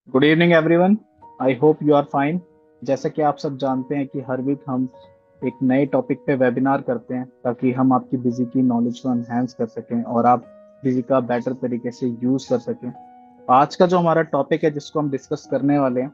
Good evening everyone. I hope you are fine. जैसा कि आप सब जानते हैं कि हर वीक हम एक नए टॉपिक पे वेबिनार करते हैं ताकि हम आपकी बिजी की नॉलेज को एनहेंस कर सकें और आप बिजी का बेटर तरीके से यूज कर सकें। आज का जो हमारा टॉपिक है जिसको हम डिस्कस करने वाले हैं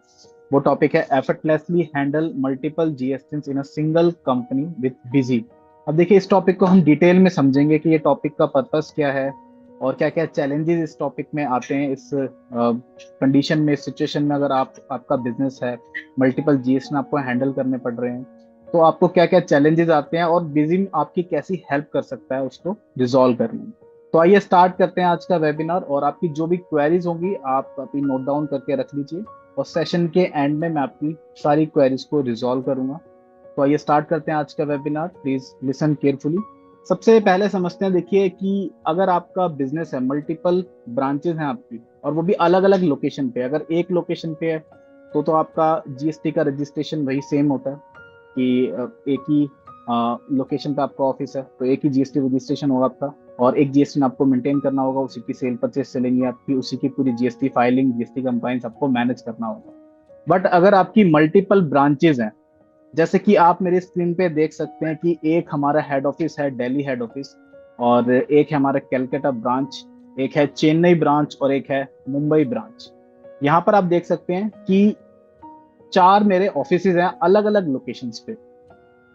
वो टॉपिक है effortlessly handle multiple GST in a single company with busy. अब देखिए, इस टॉपिक को हम डिटेल में समझेंगे कि ये टॉपिक का पर्पस क्या है और क्या क्या चैलेंजेस इस टॉपिक में आते हैं। इस कंडीशन में, इस सिचुएशन में, अगर आपका बिजनेस है, मल्टीपल जीएसटी आपको हैंडल करने पड़ रहे हैं, तो आपको क्या क्या चैलेंजेस आते हैं और बिजी आपकी कैसी हेल्प कर सकता है उसको रिजॉल्व करने में। तो आइए स्टार्ट करते हैं आज का वेबिनार। और आपकी जो भी क्वेरीज होंगी आप अपनी नोट डाउन करके रख लीजिए और सेशन के एंड में मैं आपकी सारी क्वेरीज को रिजॉल्व करूंगा। तो आइए स्टार्ट करते हैं आज का वेबिनार। Please listen carefully. सबसे पहले समझते हैं, देखिए कि अगर आपका बिजनेस है, मल्टीपल ब्रांचेस हैं आपकी और वो भी अलग अलग लोकेशन पे, अगर एक लोकेशन पे है तो आपका जीएसटी का रजिस्ट्रेशन वही सेम होता है कि एक ही लोकेशन पे आपका ऑफिस है तो एक ही जीएसटी रजिस्ट्रेशन होगा आपका और एक जीएसटी आपको मेंटेन करना होगा। उसी की सेल परचेस चलेंगी आपकी, उसी की पूरी जीएसटी फाइलिंग, जीएसटी कंप्लायंस आपको मैनेज करना होगा। बट अगर आपकी मल्टीपल ब्रांचेस हैं, जैसे कि आप मेरी स्क्रीन पे देख सकते हैं कि एक हमारा हेड ऑफिस है, दिल्ली हेड ऑफिस, और एक है हमारा कैलकाटा ब्रांच, एक है चेन्नई ब्रांच और एक है मुंबई ब्रांच। यहाँ पर आप देख सकते हैं कि चार मेरे ऑफिसेज हैं अलग अलग लोकेशंस पे,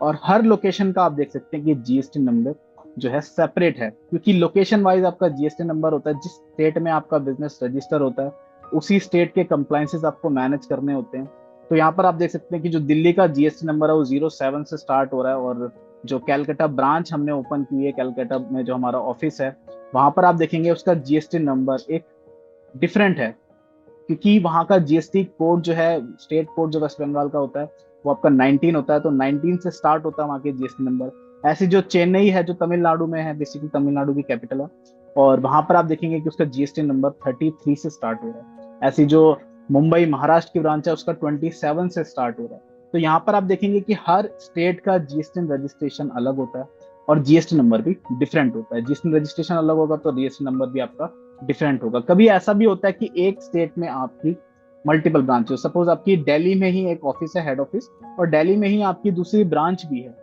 और हर लोकेशन का आप देख सकते हैं कि जीएसटी नंबर जो है सेपरेट है, क्योंकि लोकेशन वाइज आपका जीएसटी नंबर होता है। जिस स्टेट में आपका बिजनेस रजिस्टर होता है उसी स्टेट के कंप्लायंसेस आपको मैनेज करने होते हैं। तो यहाँ पर आप देख सकते हैं कि जो दिल्ली का जीएसटी नंबर है वो 07 से स्टार्ट हो रहा है, और जो कैलकाटा ब्रांच हमने ओपन की है, कैलकाटा में जो हमारा ऑफिस है, वहां पर आप देखेंगे उसका जीएसटी नंबर एक डिफरेंट है, क्योंकि वहां का जीएसटी कोड जो है, स्टेट कोड जो वेस्ट बंगाल का होता है वो आपका 19 होता है, तो 19 से स्टार्ट होता है वहाँ के जीएसटी नंबर। ऐसे जो चेन्नई है जो तमिलनाडु में है, बेसिकली तमिलनाडु की कैपिटल है, और वहां पर आप देखेंगे कि उसका जीएसटी नंबर 33 से स्टार्ट हो रहा है। ऐसी जो मुंबई महाराष्ट्र की ब्रांच है उसका 27 से स्टार्ट हो रहा है। तो यहाँ पर आप देखेंगे कि हर स्टेट का जीएसटी रजिस्ट्रेशन अलग होता है और जीएसटी नंबर भी डिफरेंट होता है। जीएसटी रजिस्ट्रेशन अलग होगा तो जीएसटी नंबर भी आपका डिफरेंट होगा। कभी ऐसा भी होता है कि एक स्टेट में आपकी मल्टीपल ब्रांच हो, सपोज आपकी दिल्ली में ही एक ऑफिस है, हेड ऑफिस, और दिल्ली में ही आपकी दूसरी ब्रांच भी है,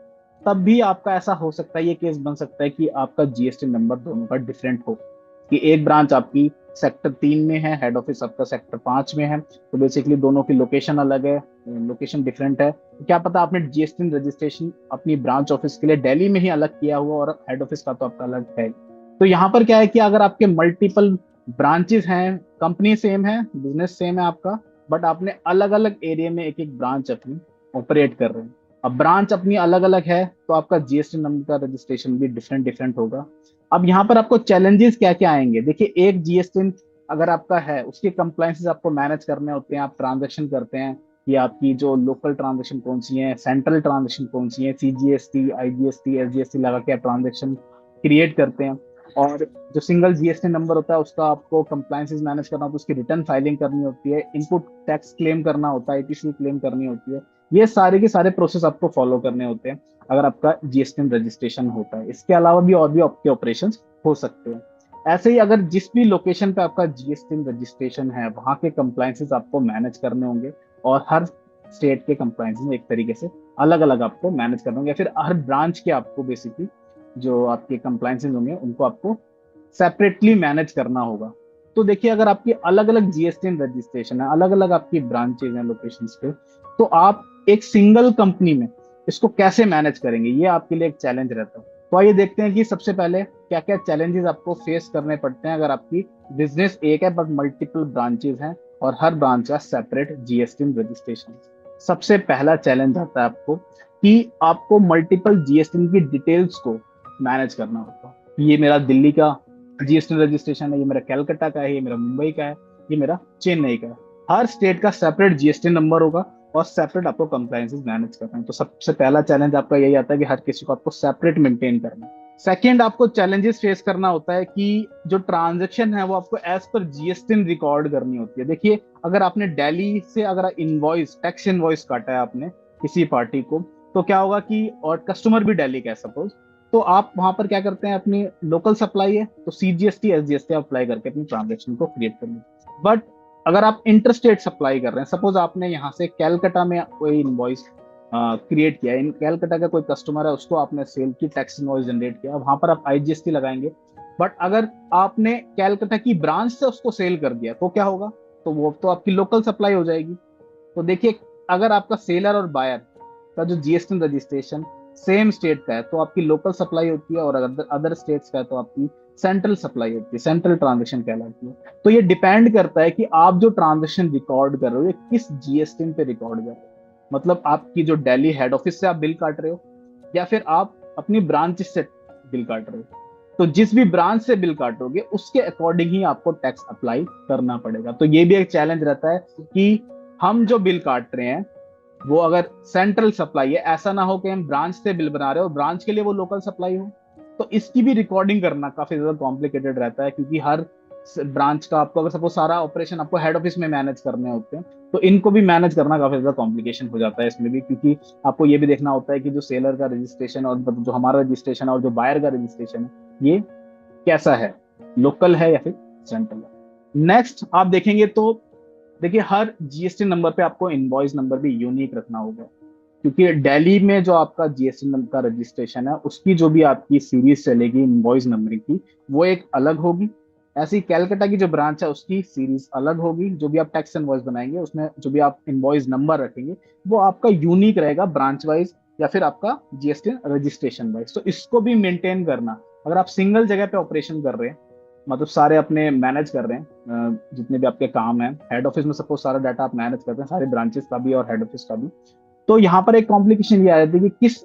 तब भी आपका ऐसा हो सकता है, ये केस बन सकता है कि आपका जीएसटी नंबर दोनों का डिफरेंट हो, कि एक ब्रांच आपकी सेक्टर 3 में है, हेड ऑफिस आपका सेक्टर 5 में है, तो बेसिकली दोनों की लोकेशन अलग है, लोकेशन डिफरेंट है। तो क्या पता आपने जीएसटी रजिस्ट्रेशन अपनी ब्रांच ऑफिस के लिए दिल्ली में ही अलग किया हुआ और हेड ऑफिस का तो आपका अलग है। तो यहाँ पर क्या है कि अगर आपके मल्टीपल ब्रांचेस हैं, कंपनी सेम है, बिजनेस सेम है आपका, बट आपने अलग अलग एरिया में एक एक ब्रांच अपनी ऑपरेट कर रहे हैं, अब ब्रांच अपनी अलग अलग है, तो आपका जीएसटी नंबर का रजिस्ट्रेशन भी डिफरेंट डिफरेंट होगा। अब यहाँ पर आपको चैलेंजेस क्या क्या आएंगे, देखिए, एक जीएसटी अगर आपका है उसके कंप्लायंसेस आपको मैनेज करने होते हैं। आप ट्रांजेक्शन करते हैं कि आपकी जो लोकल ट्रांजेक्शन कौन सी है, सेंट्रल ट्रांजेक्शन कौन सी है, सीजीएसटी, आईजीएसटी, एसजीएसटी लगा के आप ट्रांजेक्शन क्रिएट करते हैं। और जो सिंगल जीएसटी नंबर होता है उसका आपको कंप्लायंसेस मैनेज करना होता है, उसकी रिटर्न फाइलिंग करनी होती है, इनपुट टैक्स क्लेम करना होता है, ईटीसी क्लेम करनी होती है। ये सारे के सारे प्रोसेस आपको फॉलो करने होते हैं अगर आपका जीएसटी रजिस्ट्रेशन होता है। इसके अलावा भी और भी आपके ऑपरेशन हो सकते हैं। ऐसे ही अगर जिस भी लोकेशन पे आपका जीएसटी रजिस्ट्रेशन है वहां के कंप्लायंसेस आपको मैनेज करने होंगे, और हर स्टेट के कंप्लायंसेस एक तरीके से अलग अलग आपको मैनेज करने होंगे। फिर हर ब्रांच के आपको बेसिकली जो आपके कंप्लायंसेस होंगे उनको आपको सेपरेटली मैनेज करना होगा। तो देखिए, अगर आपकी अलग अलग जीएसटी रजिस्ट्रेशन है, अलग अलग आपकी ब्रांचेज हैं लोकेशंस पे, तो आप एक सिंगल कंपनी में इसको कैसे मैनेज करेंगे, ये आपके लिए एक चैलेंज रहता है। तो आइए देखते हैं कि सबसे पहले क्या क्या चैलेंजेस आपको फेस करने पड़ते हैं अगर आपकी बिजनेस एक है बट मल्टीपल ब्रांचेज हैं और हर ब्रांच का सेपरेट जीएसटी रजिस्ट्रेशन। सबसे पहला चैलेंज आता है आपको कि आपको मल्टीपल जीएसटी की डिटेल्स को मैनेज करना होगा। ये मेरा दिल्ली का जीएसटी रजिस्ट्रेशन है, ये मेरा कैलकाटा का है, ये मेरा मुंबई का है, ये मेरा चेन्नई का है। हर स्टेट का सेपरेट जीएसटी नंबर होगा और सेपरेट आपको कंप्लायंसेस मैनेज करना है। तो सबसे पहला चैलेंज आपका यही आता है कि हर किसी को आपको सेपरेट मेंटेन करना है। सेकेंड, आपको चैलेंजेस फेस करना होता है कि जो ट्रांजेक्शन है वो आपको एज पर जीएसटी रिकॉर्ड करनी होती है। देखिए, अगर आपने दिल्ली से अगर इनवॉइस, टैक्स इनवॉइस काटा है आपने किसी पार्टी को, तो क्या होगा कि, और कस्टमर भी दिल्ली का है सपोज, तो आप वहां पर क्या करते हैं, अपनी लोकल सप्लाई है तो सीजीएसटी एसजीएसटी अप्लाई करके अपनी ट्रांजेक्शन को क्रिएट कर लीजिए। बट अगर आप इंटरस्टेट सप्लाई कर रहे हैं, सपोज आपने यहाँ से कैलकाटा में कोई इनवॉइस क्रिएट किया, इन कैलकाटा का कोई कस्टमर है, उसको आपने सेल की टैक्स इनवॉइस जनरेट किया, वहां पर आप आईजीएसटी लगाएंगे। बट अगर आपने कैलकाटा की ब्रांच से उसको सेल कर दिया तो क्या होगा? तो वो तो आपकी लोकल सप्लाई हो जाएगी। तो देखिए, अगर आपका सेलर और बायर का जो जीएसटी रजिस्ट्रेशन सेम स्टेट का है तो आपकी लोकल सप्लाई होती है, और अगर अदर स्टेट्स का है तो आपकी सेंट्रल सप्लाई होती है, सेंट्रल ट्रांजेक्शन कहलाती है। तो ये डिपेंड करता है कि आप जो ट्रांजेक्शन रिकॉर्ड कर रहे हो ये किस जीएसटी पे रिकॉर्ड कर रहे हो। मतलब आपकी जो दिल्ली हेड ऑफिस से आप बिल काट रहे हो, या फिर आप अपनी ब्रांच से बिल काट रहे हो। तो जिस भी ब्रांच से बिल काटोगे उसके अकॉर्डिंग ही आपको टैक्स अप्लाई करना पड़ेगा। तो ये भी एक चैलेंज रहता है कि हम जो बिल काट रहे हैं वो अगर सेंट्रल सप्लाई है, ऐसा ना हो कि हम ब्रांच से बिल बना रहे हो और ब्रांच के लिए वो लोकल सप्लाई हो। तो इसकी भी रिकॉर्डिंग करना काफी ज्यादा कॉम्प्लिकेटेड रहता है, क्योंकि हर ब्रांच का आपको, अगर सपोज सारा ऑपरेशन आपको हेड ऑफिस में मैनेज करने होते हैं, तो इनको भी मैनेज करना काफी ज्यादा कॉम्प्लिकेशन हो जाता है इसमें भी, क्योंकि आपको ये भी देखना होता है कि जो सेलर का रजिस्ट्रेशन और जो हमारा रजिस्ट्रेशन और जो बायर का रजिस्ट्रेशन है ये कैसा है, लोकल है या फिर सेंट्रल है। नेक्स्ट आप देखेंगे तो देखिए, हर जीएसटी नंबर पे आपको इनवॉइस नंबर भी यूनिक रखना होगा, क्योंकि दिल्ली में जो आपका जीएसटी नंबर का रजिस्ट्रेशन है उसकी जो भी आपकी सीरीज चलेगी इनवॉइस नंबरिंग की, वो एक अलग होगी। ऐसे ही कैलकाटा की जो ब्रांच है उसकी सीरीज अलग होगी। जो भी आप टैक्स इनवॉइस बनाएंगे उसमें जो भी आप इनवॉइस नंबर रखेंगे वो आपका यूनिक रहेगा, ब्रांच वाइज या फिर आपका जीएसटी रजिस्ट्रेशन वाइज। तो इसको भी मेंटेन करना, अगर आप सिंगल जगह पे ऑपरेशन कर रहे हैं, मतलब सारे अपने मैनेज कर रहे हैं, जितने भी आपके काम है हेड ऑफिस में, सपोज सारा डाटा आप मैनेज करते हैं, सारे ब्रांचेस का भी और हेड ऑफिस का भी, तो यहाँ पर एक कॉम्प्लिकेशन ये आ जाती है कि किस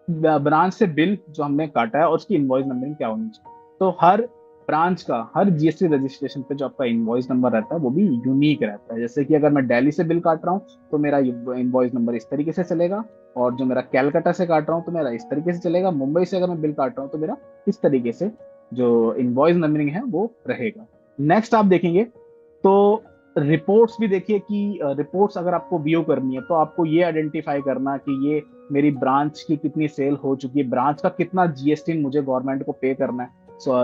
ब्रांच से बिल जो हमने काटा है और उसकी इनवॉइस नंबरिंग क्या होनी चाहिए। तो हर ब्रांच का, हर जीएसटी रजिस्ट्रेशन पे जो आपका इनवॉइस नंबर रहता है वो भी यूनिक रहता है। जैसे कि अगर मैं दिल्ली से बिल काट रहा हूँ तो मेरा इनवॉइस नंबर इस तरीके से चलेगा, और जो मेरा कैलकाटा से काट रहा हूँ तो मेरा इस तरीके से चलेगा, मुंबई से अगर मैं बिल काट रहा हूँ तो मेरा इस तरीके से जो इनवॉइस नंबरिंग है वो रहेगा। नेक्स्ट आप देखेंगे तो रिपोर्ट्स भी देखिए कि रिपोर्ट्स अगर आपको व्यू करनी है तो आपको ये आइडेंटिफाई करना कि ये मेरी ब्रांच की कितनी सेल हो चुकी है, ब्रांच का कितना जीएसटी मुझे गवर्नमेंट को पे करना है,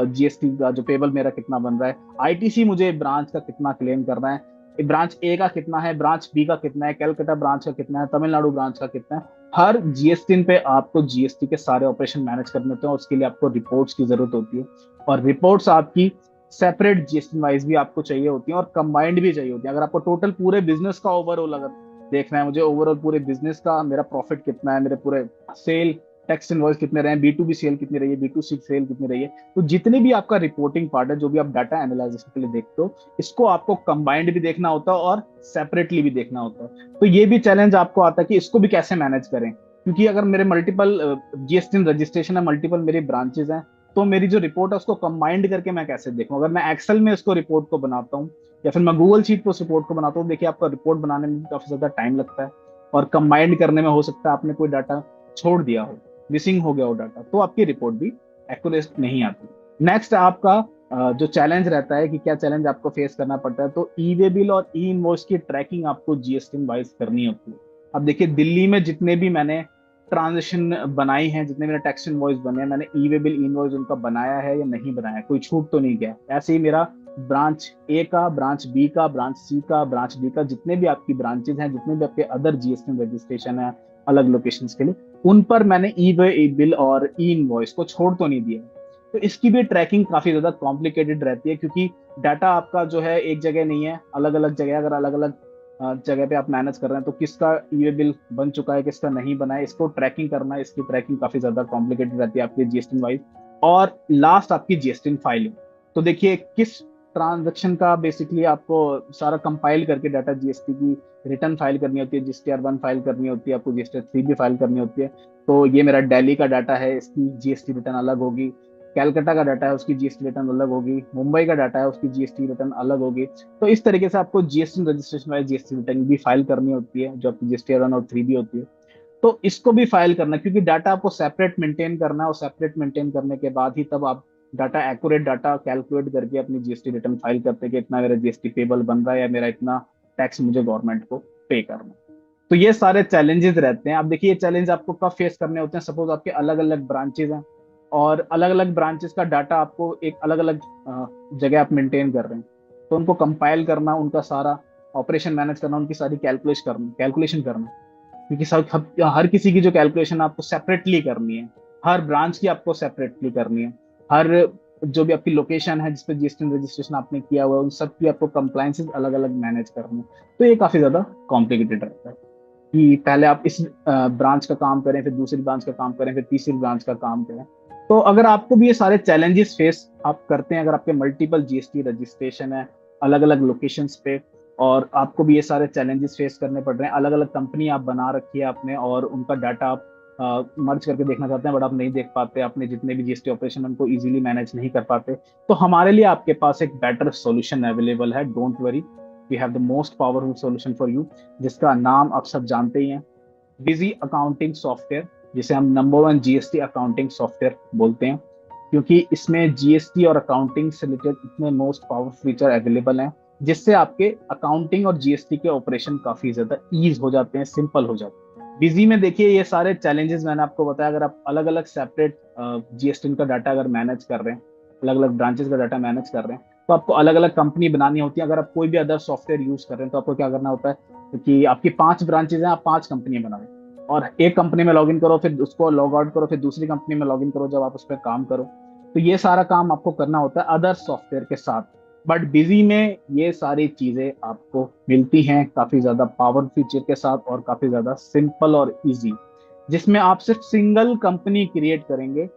जीएसटी का जो पेबल मेरा कितना बन रहा है, आईटीसी मुझे ब्रांच का कितना क्लेम करना है, ब्रांच ए का कितना है, ब्रांच बी का कितना है, कैलकाटा ब्रांच का कितना है, तमिलनाडु ब्रांच का कितना है। हर जीएसटी पे आपको जीएसटी के सारे ऑपरेशन मैनेज करने होते हैं, उसके लिए आपको रिपोर्ट्स की जरूरत होती है। और रिपोर्ट्स आपकी सेपरेट जीएसटी वाइज भी आपको चाहिए होती है और कंबाइंड भी चाहिए होती है। अगर आपको टोटल पूरे बिजनेस का ओवरऑल अगर देखना है, मुझे ओवरऑल पूरे बिजनेस का मेरा प्रॉफिट कितना है, मेरे पूरे सेल टैक्स इनवॉइस कितने रहे, बी टू बी सेल कितनी रही है, बी टू सी सेल कितनी रही है, तो जितने भी आपका रिपोर्टिंग पार्ट है, जो भी आप डाटा एनालिसिस के लिए देखते हो, इसको आपको कंबाइंड भी देखना होता है और सेपरेटली भी देखना होता है। तो ये भी चैलेंज आपको आता है कि इसको भी कैसे मैनेज करें, क्योंकि अगर मेरे मल्टीपल जीएसटी रजिस्ट्रेशन है, मल्टीपल मेरी ब्रांचेस हैं, तो मेरी जो रिपोर्ट है उसको कंबाइंड करके मैं कैसे देखूं। अगर मैं एक्सेल में इसको रिपोर्ट को बनाता हूँ या फिर मैं गूगल शीट पर उस रिपोर्ट को बनाता हूँ, देखिए आपका रिपोर्ट बनाने में काफी ज्यादा टाइम लगता है, और कंबाइंड करने में हो सकता है आपने कोई डाटा छोड़ दिया हो, मिसिंग हो गया हो डाटा, तो आपकी रिपोर्ट भी एक्यूरेट नहीं आती। नेक्स्ट आपका जो चैलेंज रहता है कि क्या चैलेंज आपको फेस करना पड़ता है, तो ई वे बिल और ई इनवॉइस की ट्रैकिंग आपको जीएसटी वाइज करनी होती है। अब देखिए, दिल्ली में जितने भी मैंने ट्रांजेक्शन बनाई है, जितने मेरे टैक्स इनवॉइस बने हैं, मैंने ई वे बिल इनवॉइस उनका बनाया है या नहीं बनाया, कोई छूट तो नहीं गया। ऐसे ही मेरा ब्रांच ए का, ब्रांच बी का, ब्रांच सी का, ब्रांच डी का, जितने भी आपकी ब्रांचेज हैं, जितने भी आपके अदर जीएसटी रजिस्ट्रेशन है अलग लोकेशंस के लिए, उन पर मैंने ई वे बिल और ई इनवॉइस को छोड़ तो नहीं दिया। तो इसकी भी ट्रैकिंग काफी ज्यादा कॉम्प्लिकेटेड रहती है, क्योंकि डाटा आपका जो है एक जगह नहीं है, अलग अलग जगह, अगर अलग अलग जगह पे आप मैनेज कर रहे हैं तो किसका ई बिल बन चुका है, किसका नहीं बना है, इसको ट्रैकिंग करना है। इसकी ट्रैकिंग काफी ज्यादा कॉम्प्लिकेटेड रहती है आपकी जीएसटी वाइज। और लास्ट आपकी जीएसटी फाइलिंग, तो देखिए किस ट्रांजेक्शन का बेसिकली आपको सारा कंपाइल करके डाटा जीएसटी की रिटर्न फाइल करनी होती है, जीएसटीआर 1 फाइल करनी होती है, आपको जीएसटीआर 3 भी फाइल करनी होती है। तो ये मेरा दिल्ली का डाटा है, इसकी जीएसटी रिटर्न अलग होगी, कैलकाटा का डाटा है उसकी जीएसटी रिटर्न अलग होगी, मुंबई का डाटा है उसकी जीएसटी रिटर्न अलग होगी। तो इस तरीके से आपको GST registration wise GST return भी फाइल करनी होती है, जो आपकी जीएसटी 1 और 3 भी होती है। तो इसको भी फाइल करना, क्योंकि डाटा आपको सेपरेट मेंटेन करना है, और सेपरेट मेंटेन करने के बाद ही तब आप डाटा एक्यूरेट डाटा कैलकुलेट करके अपनी जीएसटी रिटर्न फाइल करते हैं कि इतना मेरा जीएसटी पेबल बन रहा है या मेरा इतना टैक्स मुझे गवर्नमेंट को पे करना है। तो ये सारे चैलेंजेस रहते हैं। अब देखिए, ये चैलेंज आपको कब फेस करने होते हैं, सपोज आपके अलग अलग ब्रांचेज हैं और अलग अलग ब्रांचेस का डाटा आपको एक अलग अलग जगह आप मेंटेन कर रहे हैं। तो उनको कंपाइल करना, उनका सारा ऑपरेशन मैनेज करना, उनकी सारी कैलकुलेशन करना, क्योंकि हर किसी की जो कैलकुलेशन आपको सेपरेटली करनी है, हर ब्रांच की आपको सेपरेटली करनी है, हर जो भी आपकी लोकेशन है जिसपे जीएसटी रजिस्ट्रेशन आपने किया हुआ है, उन सब की आपको कंप्लायंसेस अलग अलग मैनेज करनी है। तो ये काफी ज्यादा कॉम्प्लिकेटेड रहता है कि पहले आप इस ब्रांच का काम करें, फिर दूसरी ब्रांच का काम करें, फिर तीसरी ब्रांच का काम करें। तो अगर आपको भी ये सारे चैलेंजेस फेस आप करते हैं, अगर आपके मल्टीपल जीएसटी रजिस्ट्रेशन है अलग अलग लोकेशंस पे, और आपको भी ये सारे चैलेंजेस फेस करने पड़ रहे हैं, अलग अलग कंपनी आप बना रखी है आपने और उनका डाटा आप मर्ज करके देखना चाहते हैं बट आप नहीं देख पाते, आपने जितने भी जीएसटी ऑपरेशन उनको इजीली मैनेज नहीं कर पाते, तो हमारे लिए आपके पास एक बेटर सॉल्यूशन अवेलेबल है। Don't worry, we have the most powerful solution for you, जिसका नाम आप सब जानते ही हैं, बिजी अकाउंटिंग सॉफ्टवेयर, जिसे हम नंबर 1 जीएसटी अकाउंटिंग सॉफ्टवेयर बोलते हैं, क्योंकि इसमें जीएसटी और अकाउंटिंग से रिलेटेड इतने मोस्ट पावरफुल फीचर अवेलेबल हैं, जिससे आपके अकाउंटिंग और जीएसटी के ऑपरेशन काफी ज्यादा ईज हो जाते हैं, सिंपल हो जाते हैं। बिजी में देखिए ये सारे चैलेंजेस मैंने आपको बताया, अगर आप अलग अलग सेपरेट जीएसटी का डाटा अगर मैनेज कर रहे हैं, अलग अलग ब्रांचेस का डाटा मैनेज कर रहे हैं, तो आपको अलग अलग कंपनी बनानी होती है। अगर आप कोई भी अदर सॉफ्टवेयर यूज कर रहे हैं तो आपको क्या करना होता है कि आपकी 5 ब्रांचेस हैं, आप 5 कंपनियां बना रहे हैं, और एक कंपनी में लॉग इन करो, फिर उसको लॉग आउट करो, फिर दूसरी कंपनी में लॉग इन करो जब आप उस पर काम करो। तो ये सारा काम आपको करना होता है अदर सॉफ्टवेयर के साथ। बट बिजी में ये सारी चीजें आपको मिलती हैं काफी ज्यादा पावर फीचर के साथ और काफी ज्यादा सिंपल और इजी, जिसमें आप सिर्फ सिंगल कंपनी क्रिएट करेंगे,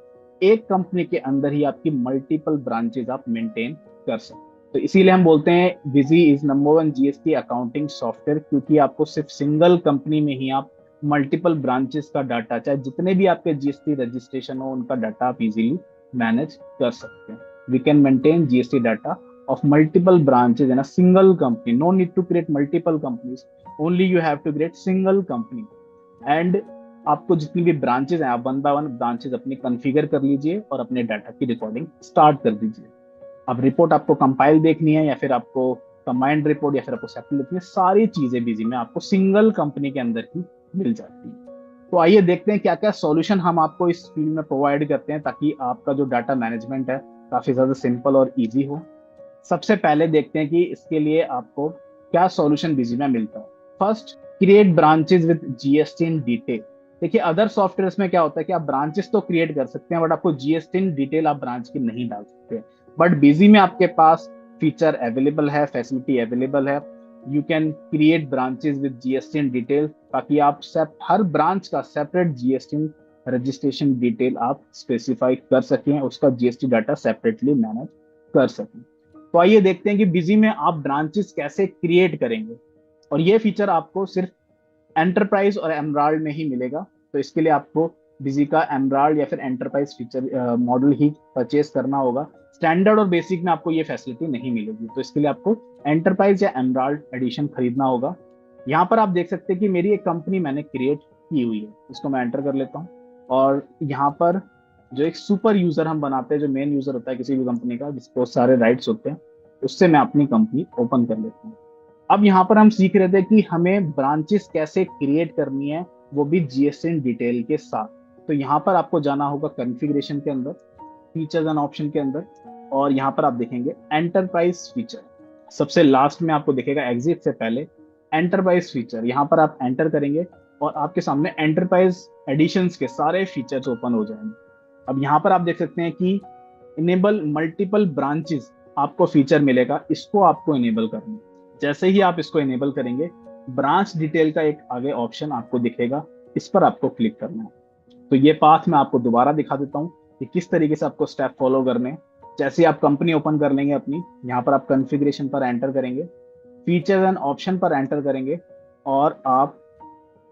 एक कंपनी के अंदर ही आपकी मल्टीपल ब्रांचेस आप मेंटेन कर सकते हैं। तो इसीलिए हम बोलते हैं busy is number 1 GST accounting software, क्योंकि आपको सिर्फ सिंगल कंपनी में ही आप मल्टीपल ब्रांचेस का डाटा, चाहे जितने भी आपके जीएसटी रजिस्ट्रेशन हो, उनका डाटा आप इजीली मैनेज कर सकते हैं। We can maintain GST data of multiple branches in a single company. No need to create multiple companies. Only you have to create single company. And आपको जितनी भी branches हैं, आप 1 by 1 ब्रांचेस अपनी configure कर लीजिए और अपने डाटा की रिकॉर्डिंग स्टार्ट कर दीजिए। अब रिपोर्ट आपको कंपाइल देखनी है या फिर आपको कंबाइंड रिपोर्ट या फिर आपको सेपरेट लिखनी है, सारी चीजें बिजी में आपको सिंगल कंपनी के अंदर ही मिल जाती है। तो आइए देखते हैं क्या क्या सॉल्यूशन हम आपको इस फील्ड में प्रोवाइड करते हैं, ताकि आपका जो डाटा मैनेजमेंट है काफी ज्यादा सिंपल और ईजी हो। सबसे पहले देखते हैं कि इसके लिए आपको क्या सॉल्यूशन बिजी में मिलता है। First, create branches with GST in detail. देखिए अदर सॉफ्टवेयर में क्या होता है कि आप ब्रांचेस तो क्रिएट कर सकते हैं बट आपको जीएसटी इन डिटेल आप ब्रांच की नहीं डाल सकते, बट बिजी में आपके पास फीचर अवेलेबल है, फैसिलिटी अवेलेबल है। You can create branches with GST in detail, ताकि आप हर ब्रांच का सेपरेट जीएसटी रजिस्ट्रेशन डिटेल आप स्पेसिफाई कर सकें, उसका जीएसटी डाटा सेपरेटली मैनेज कर सकें। तो आइए देखते हैं कि बिजी में आप ब्रांचेस कैसे क्रिएट करेंगे, और ये फीचर आपको सिर्फ एंटरप्राइज और एमराल्ड में ही मिलेगा। तो इसके लिए आपको बिजी का एमराल्ड या फिर एंटरप्राइज फीचर मॉडल ही परचेस करना होगा। स्टैंडर्ड और बेसिक में आपको ये फैसिलिटी नहीं मिलेगी, तो इसके लिए आपको एंटरप्राइज या एमराल्ड एडिशन खरीदना होगा। यहाँ पर आप देख सकते हैं कि मेरी एक कंपनी मैंने क्रिएट की हुई है, इसको मैं एंटर कर लेता हूँ, और यहाँ पर जो एक सुपर यूजर हम बनाते हैं, जो मेन यूजर होता है किसी भी कंपनी का, जिसको सारे राइट्स होते हैं, उससे मैं अपनी कंपनी ओपन कर लेता हूँ। अब यहाँ पर हम सीख रहे थे कि हमें ब्रांचेस कैसे क्रिएट करनी है, वो भी जीएसटी डिटेल के साथ। तो यहाँ पर आपको जाना होगा कॉन्फ़िगरेशन के अंदर, फीचर्स एंड ऑप्शन के अंदर, और यहाँ पर आप देखेंगे एंटरप्राइज फीचर, सबसे लास्ट में आपको दिखेगा एग्जिट से पहले एंटरप्राइज फीचर। यहाँ पर आप एंटर करेंगे और आपके सामने एंटरप्राइज एडिशंस के सारे फीचर्स ओपन हो जाएंगे। अब यहाँ पर आप देख सकते हैं कि इनेबल मल्टीपल ब्रांचेस आपको फीचर मिलेगा, इसको आपको इनेबल करना है। जैसे ही आप इसको इनेबल करेंगे, ब्रांच डिटेल का एक आगे ऑप्शन आपको दिखेगा, इस पर आपको क्लिक करना है। तो ये पाथ मैं आपको दोबारा दिखा देता हूँ कि किस तरीके से आपको स्टेप फॉलो करने हैं। जैसे ही आप कंपनी ओपन कर लेंगे अपनी, यहाँ पर आप कॉन्फ़िगरेशन पर एंटर करेंगे, फीचर्स एंड ऑप्शन पर एंटर करेंगे, और आप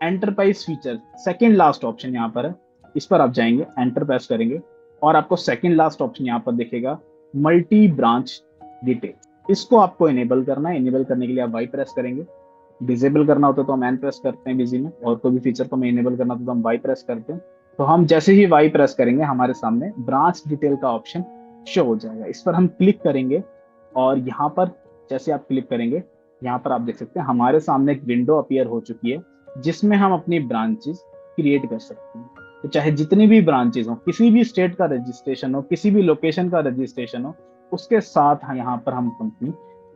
enterprise feature second last option यहाँ पर है, इस पर आप जाएंगे, एंटर प्रेस करेंगे, और आपको सेकंड लास्ट ऑप्शन यहाँ पर दिखेगा मल्टी ब्रांच डिटेल, इसको आपको इनेबल करना है। इनेबल करने के लिए आप वाई प्रेस करेंगे, डिसेबल करना होता है तो हम एन प्रेस करते हैं बिजी में, और कोई भी फीचर को हमें इनेबल करना होता है तो हम वाई प्रेस करते हैं। तो हम जैसे ही वाई प्रेस करेंगे, हमारे सामने ब्रांच डिटेल का ऑप्शन शो हो जाएगा, इस पर हम क्लिक करेंगे, और यहाँ पर जैसे आप क्लिक करेंगे, यहाँ पर आप देख सकते हैं हमारे सामने एक विंडो अपीयर हो चुकी है, जिसमें हम अपनी ब्रांचेस क्रिएट कर सकते हैं। तो चाहे जितनी भी ब्रांचेस हो, किसी भी स्टेट का रजिस्ट्रेशन हो, किसी भी लोकेशन का रजिस्ट्रेशन हो, उसके साथ यहाँ पर हम कंपनी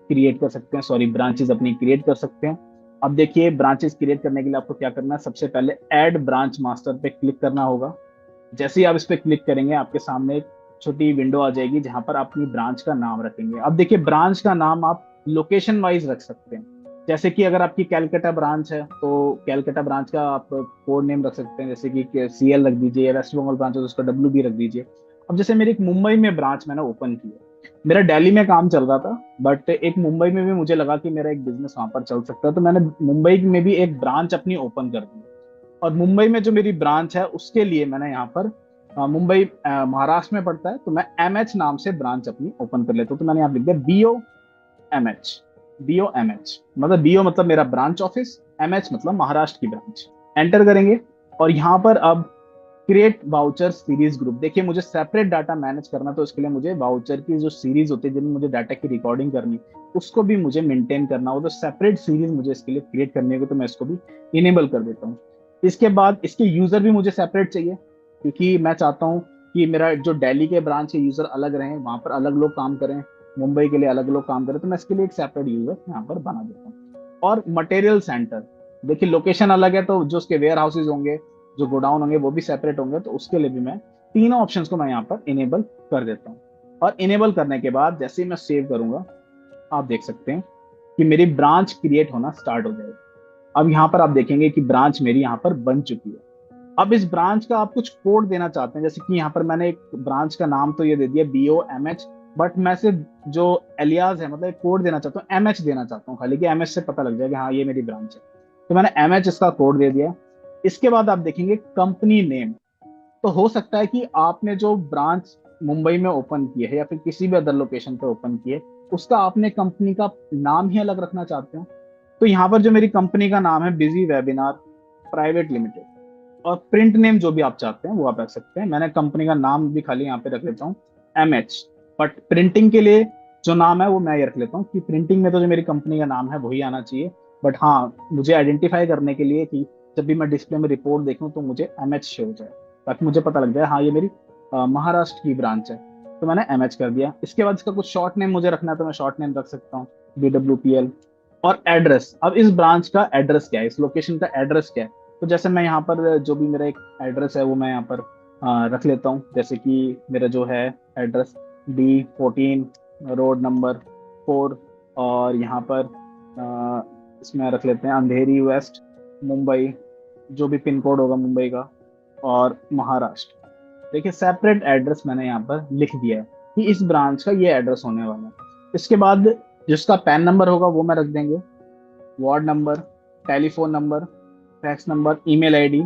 क्रिएट कर सकते हैं, सॉरी ब्रांचेस अपनी क्रिएट कर सकते हैं। अब देखिए ब्रांचेस क्रिएट करने के लिए आपको क्या करना है, सबसे पहले ऐड ब्रांच मास्टर पे क्लिक करना होगा। जैसे ही आप इस पे क्लिक करेंगे आपके सामने एक छोटी विंडो आ जाएगी जहां पर आप अपनी ब्रांच का नाम रखेंगे। अब देखिए ब्रांच का नाम आप लोकेशन वाइज रख सकते हैं। जैसे कि अगर आपकी कैलकाटा ब्रांच है तो कैलकाटा ब्रांच का आप कोड नेम रख सकते हैं, जैसे कि सीएल रख दीजिए, वेस्ट बंगाल ब्रांच है तो उसका डब्ल्यू भी रख दीजिए। अब जैसे मेरी एक मुंबई में ब्रांच मैंने ओपन की है, मेरा दिल्ली में काम चल रहा था बट एक मुंबई में भी मुझे लगा कि मेरा एक बिजनेस वहां पर चल सकता है, तो मैंने मुंबई में भी एक ब्रांच अपनी ओपन कर दी। और मुंबई में जो मेरी ब्रांच है उसके लिए मैंने यहाँ पर मुंबई महाराष्ट्र में पड़ता है, तो मैं एमएच नाम से ब्रांच अपनी ओपन कर लेता हूँ। तो मैंने यहाँ लिख दिया BOMH। BOMH मतलब BO मतलब मेरा ब्रांच ऑफिस, एमएच मतलब महाराष्ट्र की ब्रांच। एंटर करेंगे और यहाँ पर अब क्रिएट वाउचर सीरीज ग्रुप। देखिए मुझे सेपरेट डाटा मैनेज करना, तो इसके लिए मुझे वाउचर की जो सीरीज होती है जिनमें मुझे डाटा की रिकॉर्डिंग करनी, उसको भी मुझे मेंटेन करना हो, तो सेपरेट सीरीज मुझे इसके लिए क्रिएट करनी होगी, तो मैं इसको भी इनेबल कर देता हूँ। इसके बाद इसके यूजर भी मुझे सेपरेट चाहिए, क्योंकि मैं चाहता हूँ कि मेरा जो दिल्ली के ब्रांच के यूजर अलग रहें, वहां पर अलग लोग काम करें, मुंबई के लिए अलग लोग काम करें, तो मैं इसके लिए एक सेपरेट यूजर यहाँ पर बना देता हूँ। और मटेरियल सेंटर, देखिए लोकेशन अलग है तो जो उसके वेयर हाउसेज होंगे, जो गोडाउन होंगे वो भी सेपरेट होंगे, तो उसके लिए भी मैं तीनों ऑप्शंस को मैं यहाँ पर इनेबल कर देता हूँ। और इनेबल करने के बाद जैसे ही मैं सेव करूंगा आप देख सकते हैं कि मेरी ब्रांच क्रिएट होना स्टार्ट हो जाएगी। अब यहाँ पर आप देखेंगे कि ब्रांच मेरी यहाँ पर बन चुकी है। अब इस ब्रांच का आप कुछ कोड देना चाहते हैं, जैसे कि यहाँ पर मैंने एक ब्रांच का नाम तो ये दे दिया BOMH, बट मैं सिर्फ जो एलियाज है मतलब एक कोड देना चाहता हूँ, MH देना चाहता हूँ खाली, कि MH से पता लग जाए कि हाँ ये मेरी ब्रांच है, तो मैंने MH इसका कोड दे दिया। इसके बाद आप देखेंगे कंपनी नेम, तो हो सकता है कि आपने जो ब्रांच मुंबई में ओपन की है या फिर किसी भी अदर लोकेशन पे ओपन की है उसका आपने कंपनी का नाम ही अलग रखना चाहते हो, तो यहाँ पर जो मेरी कंपनी का नाम है बिजी वेबिनार प्राइवेट लिमिटेड, और प्रिंट नेम जो भी आप चाहते हैं वो आप रख सकते हैं। मैंने कंपनी का नाम भी खाली यहाँ पे रख लेता हूँ MH, बट प्रिंटिंग के लिए जो नाम है वो मैं ये रख लेता हूँ कि प्रिंटिंग में तो जो मेरी कंपनी का नाम है वही आना चाहिए, बट हाँ मुझे आइडेंटिफाई करने के लिए कि जब भी मैं डिस्प्ले में रिपोर्ट देखूं तो मुझे MH शो हो जाए, ताकि मुझे पता लग जाए हाँ ये मेरी महाराष्ट्र की ब्रांच है, तो मैंने MH कर दिया। इसके बाद इसका कुछ शॉर्ट नेम मुझे रखना है तो मैं शॉर्ट नेम रख सकता हूँ BWPL। और एड्रेस, अब इस ब्रांच का एड्रेस क्या है, इस लोकेशन का एड्रेस क्या है, तो जैसे मैं यहाँ पर जो भी मेरा एक एड्रेस है वो मैं यहाँ पर रख लेता हूँ, जैसे कि मेरा जो है एड्रेस D14 रोड नंबर 4, और यहाँ पर इसमें रख लेते हैं अंधेरी वेस्ट मुंबई, जो भी पिन कोड होगा मुंबई का, और महाराष्ट्र। देखिए सेपरेट एड्रेस मैंने यहाँ पर लिख दिया है कि इस ब्रांच का ये एड्रेस होने वाला है। इसके बाद जिसका पैन नंबर होगा वो मैं रख देंगे, ward number, telephone number, fax number, email ID.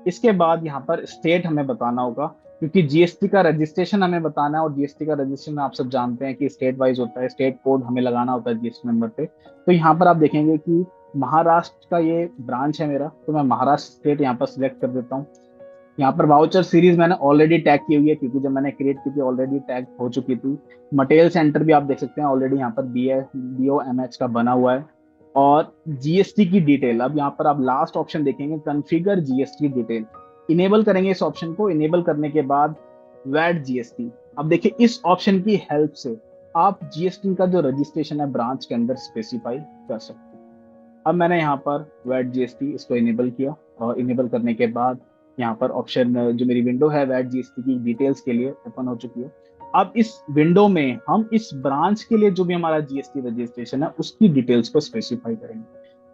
इसके बाद यहाँ पर स्टेट हमें बताना होगा, क्योंकि जीएसटी का रजिस्ट्रेशन हमें बताना है, और जीएसटी का रजिस्ट्रेशन आप सब जानते हैं कि स्टेट वाइज होता है, स्टेट कोड हमें लगाना होता है जीएसटी नंबर पे। तो यहाँ पर आप देखेंगे कि महाराष्ट्र का ये ब्रांच है मेरा, तो मैं महाराष्ट्र स्टेट यहाँ पर सिलेक्ट कर देता हूँ। यहाँ पर वाउचर सीरीज मैंने ऑलरेडी टैग की हुई है, क्योंकि जब मैंने क्रिएट की थी ऑलरेडी टैग हो चुकी थी। मटेरियल सेंटर भी आप देख सकते हैं ऑलरेडी यहाँ पर BOMH का बना हुआ है। और जीएसटी की डिटेल, अब यहाँ पर आप लास्ट ऑप्शन देखेंगे कॉन्फ़िगर जीएसटी डिटेल, इनेबल करेंगे इस ऑप्शन को। इनेबल करने के बाद वैट जीएसटी, अब देखिए इस ऑप्शन की हेल्प से आप जीएसटी का जो रजिस्ट्रेशन है ब्रांच के अंदर स्पेसिफाई कर सकते हैं। अब मैंने यहाँ पर वैट जीएसटी इसको इनेबल किया, और इनेबल करने के बाद यहाँ पर ऑप्शन जो मेरी विंडो है वैट जीएसटी की डिटेल्स के लिए ओपन हो चुकी है। अब इस विंडो में हम इस ब्रांच के लिए जो भी हमारा जीएसटी रजिस्ट्रेशन है उसकी डिटेल्स को स्पेसिफाई करेंगे।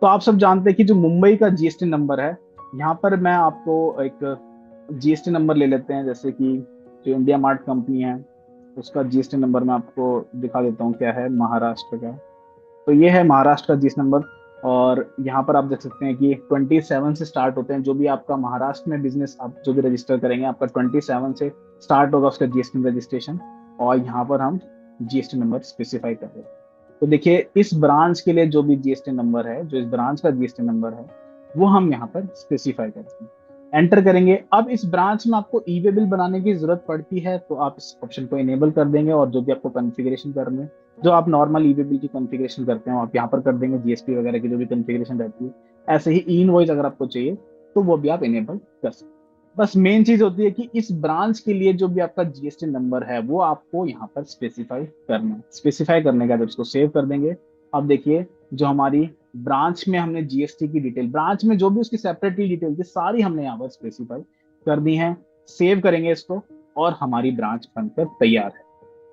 तो आप सब जानते हैं कि जो मुंबई का जीएसटी नंबर है, यहाँ पर मैं आपको एक जीएसटी नंबर ले लेते हैं, जैसे कि जो इंडिया मार्ट कंपनी है उसका जीएसटी नंबर मैं आपको दिखा देता हूँ क्या है महाराष्ट्र का। तो ये है महाराष्ट्र का जीएसटी नंबर, और यहाँ पर आप देख सकते हैं कि 27 से स्टार्ट होते हैं। जो भी आपका महाराष्ट्र में बिजनेस आप जो भी रजिस्टर करेंगे आपका 27 से स्टार्ट होगा उसका जीएसटी रजिस्ट्रेशन, और यहाँ पर हम जीएसटी नंबर स्पेसिफाई कर रहे हैं। तो देखिए इस ब्रांच के लिए जो भी जीएसटी नंबर है, जो इस ब्रांच का जीएसटी नंबर है वो हम यहाँ पर स्पेसिफाई करते हैं, एंटर करेंगे। अब इस ब्रांच में आपको ई वे बिल बनाने की जरूरत पड़ती है तो आप इस ऑप्शन को इनेबल कर देंगे, और जो भी आपको कॉन्फ़िगरेशन करने है, जो आप नॉर्मल ई वे बिल की कॉन्फ़िगरेशन करते हैं आप यहाँ पर कर देंगे, जीएसटी वगैरह की जो भी कॉन्फ़िगरेशन रहती है। ऐसे ही ई इनवॉइस अगर आपको चाहिए तो वो भी आप इनेबल कर सकते हैं। बस मेन चीज होती है कि इस ब्रांच के लिए जो भी आपका जीएसटी नंबर है वो आपको यहाँ पर स्पेसिफाई करना है। स्पेसिफाई करने के बाद उसको सेव कर देंगे। अब देखिए, जो हमारी ब्रांच में हमने जीएसटी की डिटेल, ब्रांच में जो भी उसकी सेपरेटली डिटेल थी सारी हमने यहाँ पर स्पेसिफाई कर दी है। सेव करेंगे इसको और हमारी ब्रांच बनकर तैयार है।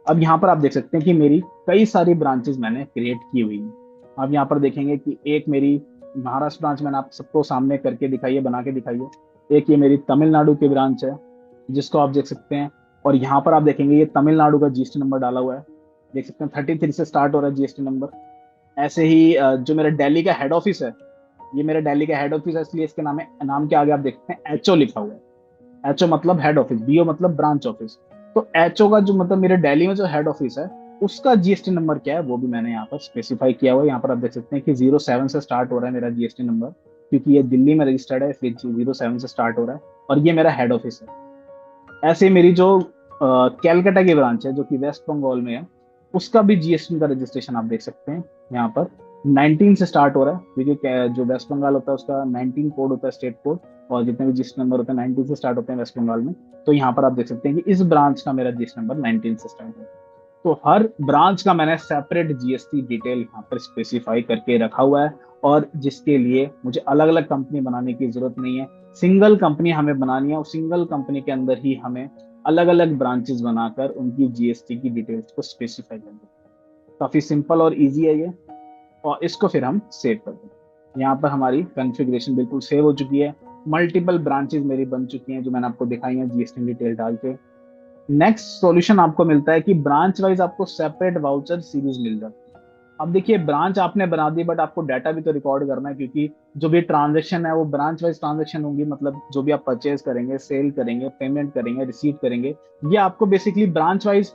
अब यहाँ पर आप देख सकते हैं कि मेरी कई सारी ब्रांचेस मैंने क्रिएट की हुई हैं। अब यहाँ पर देखेंगे कि एक मेरी महाराष्ट्र ब्रांच मैंने आप सबको सामने करके दिखाई है, बना के दिखाई है। एक ये मेरी तमिलनाडु की ब्रांच है जिसको आप देख सकते हैं। और यहाँ पर आप देखेंगे ये तमिलनाडु का जीएसटी नंबर डाला हुआ है, देख सकते हैं 33 से स्टार्ट हो रहा है जीएसटी नंबर। ऐसे ही जो मेरा दिल्ली का हेड ऑफिस है, ये मेरा दिल्ली का हेड ऑफिस है, इसलिए इसके नाम के आगे आप देख सकते हैं एचओ लिखा हुआ है। एचओ मतलब हेड ऑफिस, बीओ मतलब ब्रांच ऑफिस। तो एचओ का जो मतलब मेरे दिल्ली में जो हेड ऑफिस है उसका जीएसटी नंबर क्या है वो भी मैंने यहाँ पर स्पेसिफाई किया हुआ है। यहाँ पर आप देख सकते हैं कि 07 से स्टार्ट हो रहा है मेरा जीएसटी नंबर, क्योंकि ये दिल्ली में रजिस्टर्ड है इसलिए 07 से स्टार्ट हो रहा है। और ये मेरा हेड ऑफिस है। ऐसे ही मेरी जो कैलकाटा की ब्रांच है जो कि वेस्ट बंगाल में है, उसका भी जीएसटी का रजिस्ट्रेशन आप देख सकते हैं यहाँ पर 19 से स्टार्ट हो रहा है, क्योंकि जो वेस्ट बंगाल होता है उसका 19 कोड होता है, स्टेट कोड। और जितने भी जीएसटी नंबर होते हैं 19 से स्टार्ट होते हैं वेस्ट बंगाल में। तो यहाँ पर आप देख सकते हैं कि इस ब्रांच का मेरा जीएसटी नंबर 19 से स्टार्ट है। तो हर ब्रांच का मैंने सेपरेट जीएसटी डिटेल यहाँ पर स्पेसिफाई करके रखा हुआ है, और जिसके लिए मुझे अलग अलग कंपनी बनाने की जरूरत नहीं है। सिंगल कंपनी हमें बनानी है और सिंगल कंपनी के अंदर ही हमें अलग अलग ब्रांचेस बनाकर उनकी जीएसटी की डिटेल्स को स्पेसिफाई करना है। काफी सिंपल और इजी है ये। और इसको फिर हम सेव कर दें। यहाँ पर हमारी कॉन्फ़िगरेशन बिल्कुल सेव हो चुकी है। मल्टीपल ब्रांचेस मेरी बन चुकी हैं जो मैंने आपको दिखाई है जीएसटी डिटेल डाल के। नेक्स्ट सॉल्यूशन आपको मिलता है कि ब्रांच वाइज आपको सेपरेट वाउचर सीरीज मिल जाती है। अब देखिए, ब्रांच आपने बना दी बट आपको डाटा भी तो रिकॉर्ड करना है, क्योंकि जो भी ट्रांजेक्शन है वो ब्रांच वाइज ट्रांजेक्शन होंगी। मतलब जो भी आप परचेज करेंगे, सेल करेंगे, पेमेंट करेंगे, रिसीव करेंगे, ये आपको बेसिकली ब्रांच वाइज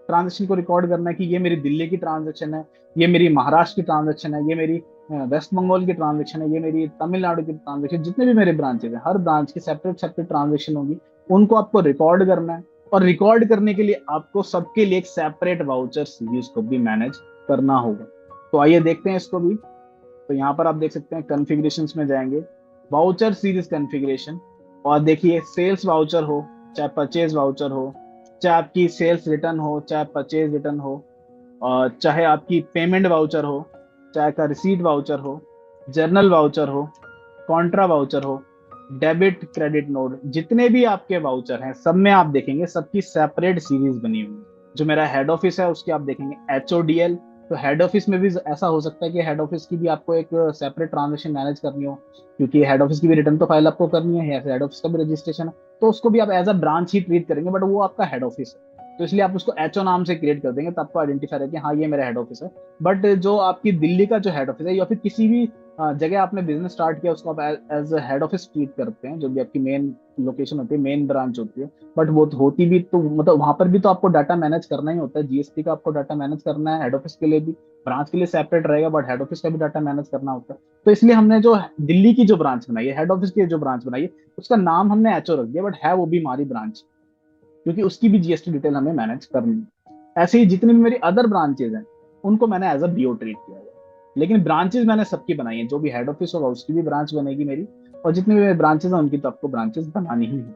ट्रांजेक्शन को रिकॉर्ड करना है कि ये मेरी दिल्ली की ट्रांजेक्शन है, ये मेरी महाराष्ट्र की ट्रांजेक्शन है, ये मेरी वेस्ट बंगाल की ट्रांजेक्शन है, ये मेरी तमिलनाडु की ट्रांजेक्शन। जितने भी मेरे ब्रांचेज हैं हर ब्रांच की सेपरेट सेपरेट ट्रांजेक्शन होगी, उनको आपको रिकॉर्ड करना है। और रिकॉर्ड करने के लिए आपको सबके लिए एक सेपरेट वाउचर सीरीज को भी मैनेज करना होगा। तो आइए देखते हैं इसको भी। तो यहाँ पर आप देख सकते हैं कॉन्फ़िगरेशंस में जाएंगे, वाउचर सीरीज कॉन्फ़िगरेशन। और देखिए, सेल्स वाउचर हो चाहे परचेज वाउचर हो, चाहे आपकी सेल्स रिटर्न हो चाहे परचेज रिटर्न हो, और चाहे आपकी पेमेंट वाउचर हो, चाहे का रिसीट वाउचर हो, जर्नल वाउचर हो, कॉन्ट्रा वाउचर हो, डेबिट क्रेडिट नोट, जितने भी आपके वाउचर हैं सब में आप देखेंगे सबकी सेपरेट सीरीज बनी हुई है। जो मेरा हेड ऑफिस है उसकी आप देखेंगे एचओडीएल। तो हेड ऑफिस में भी ऐसा हो सकता है कि हेड ऑफिस की भी आपको एक सेपरेट ट्रांजेक्शन मैनेज करनी हो, क्योंकि हेड ऑफिस की भी रिटर्न तो फाइल आपको करनी है, हेड ऑफिस का भी रजिस्ट्रेशन है। तो उसको भी आप एज अ ब्रांच ही ट्रीट करेंगे, बट वो आपका हेड ऑफिस है। तो इसलिए आप उसको एचओ नाम से क्रिएट कर देंगे, तो आपको आइडेंटिफाई है कि हाँ ये मेरा हेड ऑफिस है। बट जो आपकी दिल्ली का जो हेड ऑफिस है या फिर किसी भी जगह आपने बिजनेस स्टार्ट किया उसको आप एज हेड ऑफिस ट्रीट करते हैं, जो भी आपकी मेन लोकेशन होती है, मेन ब्रांच होती है। बट वो होती भी तो मतलब वहां पर भी तो आपको डाटा मैनेज करना ही होता है, जीएसटी का आपको डाटा मैनेज करना है। हेड ऑफिस के लिए भी, ब्रांच के लिए सेपरेट रहेगा बट हेड ऑफिस का भी डाटा मैनेज करना होता है। तो इसलिए हमने जो दिल्ली की जो ब्रांच बनाई है, हेड ऑफिस की जो ब्रांच बनाई है, उसका नाम हमने एचओ रख दिया, बट है वो भी हमारी ब्रांच, क्योंकि उसकी भी जीएसटी डिटेल हमें मैनेज करनी है। ऐसे ही जितनी भी मेरी अदर ब्रांचेज हैं उनको मैंने एज अ बीओ ट्रीट किया है। लेकिन ब्रांचेज मैंने सबकी बनाई है, जो भी हेड ऑफिस होगा उसकी भी ब्रांच बनेगी मेरी, और जितनी भी मेरी ब्रांचेज हैं उनकी तो आपको ब्रांचेज बनानी ही है।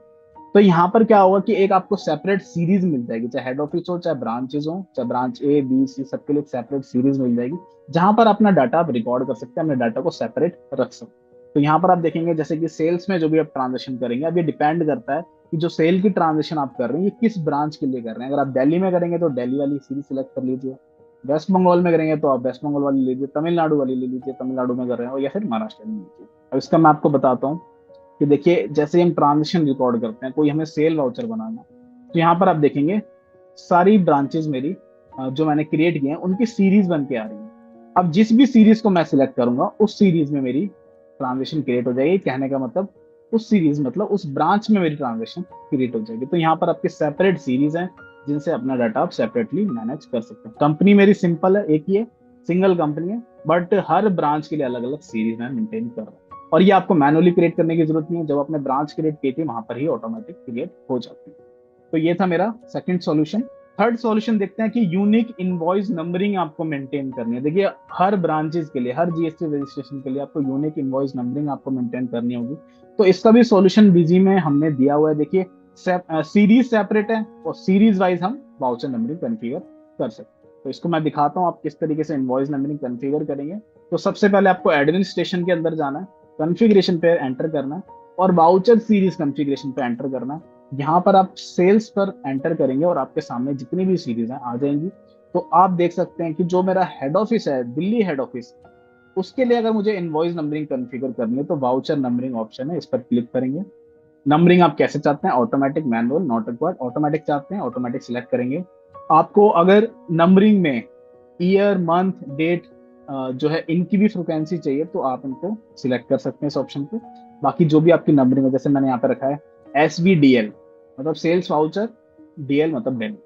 तो यहाँ पर क्या होगा कि एक आपको सेपरेट सीरीज मिल जाएगी, चाहे हेड ऑफिस हो चाहे ब्रांचेज हो, चाहे ब्रांच ए बी सी, सबके लिए एक सेपरेट सीरीज मिल जाएगी, जहां पर अपना डाटा आप रिकॉर्ड कर सकते हैं, अपने डाटा को सेपरेट रख सकते हैं। तो यहाँ पर आप देखेंगे जैसे कि सेल्स में जो भी आप ट्रांजेक्शन करेंगे, अब ये डिपेंड करता है कि जो सेल की ट्रांजेक्शन आप कर रहे हैं ये किस ब्रांच के लिए कर रहे हैं। अगर आप दिल्ली में करेंगे तो दिल्ली वाली सीरीज सिलेक्ट कर लीजिए, वेस्ट बंगाल में करेंगे तो आप वेस्ट बंगाल वाली लीजिए, तमिलनाडु वाली ले लीजिए, तमिलनाडु में कर रहे हो, या फिर महाराष्ट्र में लीजिए। अब इसका मैं आपको बताता हूँ कि देखिए, जैसे हम ट्रांजेक्शन रिकॉर्ड करते हैं, कोई हमें सेल वाउचर बनाना, तो यहाँ पर आप देखेंगे सारी ब्रांचेज मेरी जो मैंने क्रिएट किए हैं उनकी सीरीज बन के आ रही है। अब जिस भी सीरीज को मैं सिलेक्ट करूंगा उस सीरीज में मेरी ट्रांजेक्शन क्रिएट हो जाएगी। कहने का मतलब उस सीरीज मतलब उस ब्रांच में मेरी ट्रांजेक्शन क्रिएट हो जाएगी। तो यहाँ पर आपके सेपरेट सीरीज हैं जिनसे अपना डाटा आप सेपरेटली मैनेज कर सकते हैं। कंपनी मेरी सिंपल है, एक ही है, सिंगल कंपनी है, बट हर ब्रांच के लिए अलग अलग सीरीज मैं मेंटेन कर रहा हूँ। और ये आपको मैनुअली क्रिएट करने की जरूरत नहीं है, जब आपने ब्रांच क्रिएट की थी वहां पर ही ऑटोमेटिक क्रिएट हो जाती है। तो ये था मेरा सेकंड सॉल्यूशन। थर्ड सॉल्यूशन देखते हैं कि यूनिक इनवॉइस नंबरिंग आपको मेंटेन करनी है। देखिए हर ब्रांचेस के लिए, हर जीएसटी रजिस्ट्रेशन के लिए आपको यूनिक इनवॉइस नंबरिंग आपको मेंटेन करनी होगी। तो इसका भी सॉल्यूशन बिजी में हमने दिया हुआ है। देखिए सीरीज सेपरेट है और सीरीज वाइज हम वाउचर नंबरिंग कॉन्फ़िगर कर सकते हैं। तो इसको मैं दिखाता हूँ आप किस तरीके से इनवॉइस नंबरिंग कॉन्फ़िगर करेंगे। तो सबसे पहले आपको एडमिनिस्ट्रेशन के अंदर जाना है, कॉन्फ़िगरेशन पे एंटर करना है और वाउचर सीरीज कॉन्फ़िगरेशन पे एंटर करना है। यहाँ पर आप सेल्स पर एंटर करेंगे और आपके सामने जितनी भी सीरीज हैं आ जाएंगी। तो आप देख सकते हैं कि जो मेरा हेड ऑफिस है, दिल्ली हेड ऑफिस, उसके लिए अगर मुझे इनवॉइस नंबरिंग कॉन्फ़िगर करनी है तो वाउचर नंबरिंग ऑप्शन है, इस पर क्लिक करेंगे। नंबरिंग आप कैसे चाहते हैं, automatic, manual, not required. Automatic चाहते हैं, ऑटोमेटिक सिलेक्ट करेंगे। आपको अगर नंबरिंग में ईयर, मंथ, डेट जो है इनकी भी फ्रिक्वेंसी चाहिए तो आप इनको सिलेक्ट कर सकते हैं इस ऑप्शन पे। बाकी जो भी आपकी नंबरिंग है, जैसे मैंने यहाँ पे रखा है SVDL मतलब सेल्स वाउचर, DL मतलब डेल।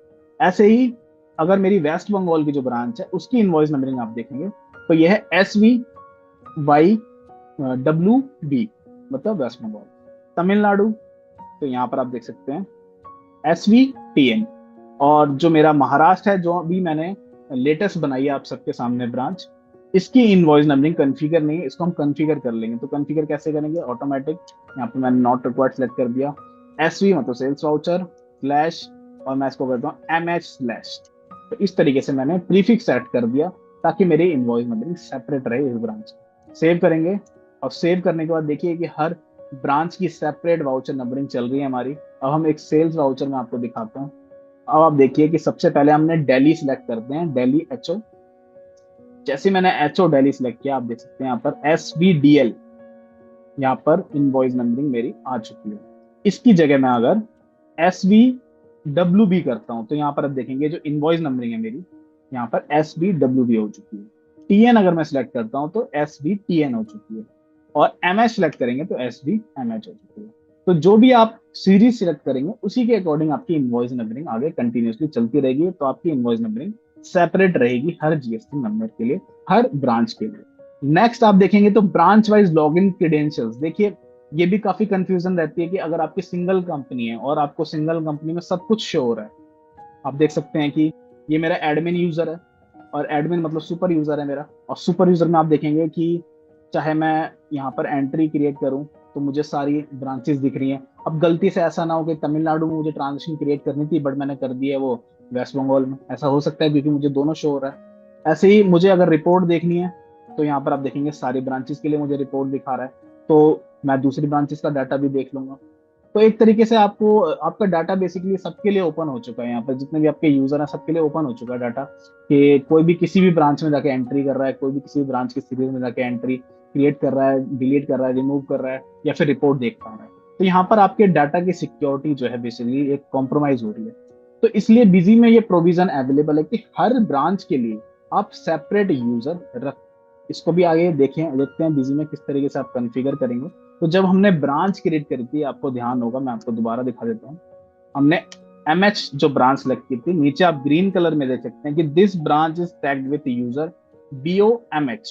ऐसे ही अगर मेरी वेस्ट बंगाल की जो ब्रांच है उसकी इनवॉइस नंबरिंग आप देखेंगे तो यह है SVYWB मतलब वेस्ट बंगाल। तमिलनाडु, तो यहाँ पर आप देख सकते हैं SVTN। और जो मेरा महाराष्ट्र है, जो अभी मैंने लेटेस्ट बनाई है आप सबके सामने ब्रांच, इसकी इनवॉइस नंबरिंग कॉन्फ़िगर नहीं है, इसको हम कॉन्फ़िगर कर लेंगे। तो कॉन्फ़िगर कैसे करेंगे, ऑटोमेटिक, यहाँ पे मैंने नॉट रिक्वायर्ड सेलेक्ट कर दिया, SV मतलब सेल्स वाउचर स्लैश, और मैं इसको करता हूँ MH स्लैश। तो इस तरीके से मैंने प्रीफिक्स सेट कर दिया ताकि मेरी इनवॉइस नंबरिंग सेपरेट रहे इस ब्रांच। सेव करेंगे और सेव करने के बाद देखिए कि हर ब्रांच की सेपरेट वाउचर नंबरिंग चल रही है हमारी। अब हम एक सेल्स वाउचर में आपको दिखाता हूँ। अब आप देखिए कि सबसे पहले हमने दिल्ली सिलेक्ट करते हैं, दिल्ली HO। जैसे मैंने HO दिल्ली सिलेक्ट किया, आप देख सकते हैं यहाँ पर SVDL, यहाँ पर इनवॉइस नंबरिंग मेरी आ चुकी है। इसकी जगह मैं अगर SVWB करता हूं तो यहाँ पर आप देखेंगे जो इनवॉइस नंबरिंग है मेरी, यहाँ पर SVWB हो चुकी है। TN अगर मैं सिलेक्ट करता हूं तो SVTN हो चुकी है, और MH सिलेक्ट करेंगे तो SVMH हो चुकी है। तो जो भी आप सीरीज सिलेक्ट करेंगे उसी के अकॉर्डिंग आपकी इनवॉइस नंबरिंग आगे कंटिन्यूसली चलती रहेगी। तो आपकी इनवॉइस नंबरिंग सेपरेट रहेगी हर जीएसटी नंबर के लिए, हर ब्रांच के लिए। नेक्स्ट आप देखेंगे तो ब्रांच वाइज लॉगिन क्रेडेंशियल्स। देखिए ये भी काफी कंफ्यूजन रहती है कि अगर आपकी सिंगल कंपनी है और आपको सिंगल कंपनी में सब कुछ शो हो रहा है, आप देख सकते हैं कि ये मेरा एडमिन यूजर है और एडमिन मतलब सुपर यूजर है मेरा, और सुपर यूजर में आप देखेंगे कि चाहे मैं यहाँ पर एंट्री क्रिएट करूं तो मुझे सारी ब्रांचेस दिख रही हैं। अब गलती से ऐसा ना हो कि तमिलनाडु में मुझे ट्रांजेक्शन क्रिएट करनी थी बट मैंने कर दी है वो वेस्ट बंगाल में, ऐसा हो सकता है क्योंकि मुझे दोनों शो हो रहा है। ऐसे ही मुझे अगर रिपोर्ट देखनी है तो यहाँ पर आप देखेंगे सारी ब्रांचेस के लिए मुझे रिपोर्ट दिखा रहा है, तो मैं दूसरी ब्रांचेस का डाटा भी देख लूंगा। तो एक तरीके से आपको आपका डाटा बेसिकली सबके लिए ओपन हो चुका है। यहाँ पर जितने भी आपके यूजर हैं सबके लिए ओपन हो चुका है डाटा, कि कोई भी किसी भी ब्रांच में जाके एंट्री कर रहा है, कोई भी किसी भी ब्रांच की सीरीज में जाके एंट्री क्रिएट कर रहा है, डिलीट कर रहा है, रिमूव कर रहा है या फिर रिपोर्ट देख पा रहा है। तो यहाँ पर आपके डाटा की सिक्योरिटी जो है बेसिकली एक कॉम्प्रोमाइज हो रही है। तो इसलिए बिजी में ये प्रोविजन अवेलेबल है कि हर ब्रांच के लिए आप सेपरेट यूजर रख। इसको भी आगे देखते हैं बिजी में किस तरीके से आप कॉन्फ़िगर करेंगे। तो जब हमने ब्रांच क्रिएट करी थी, आपको ध्यान होगा, मैं आपको दोबारा दिखा देता हूँ। हमने MH जो ब्रांच सेलेक्ट की थी, नीचे आप ग्रीन कलर में देख सकते हैं कि this branch is tagged with user BOMH,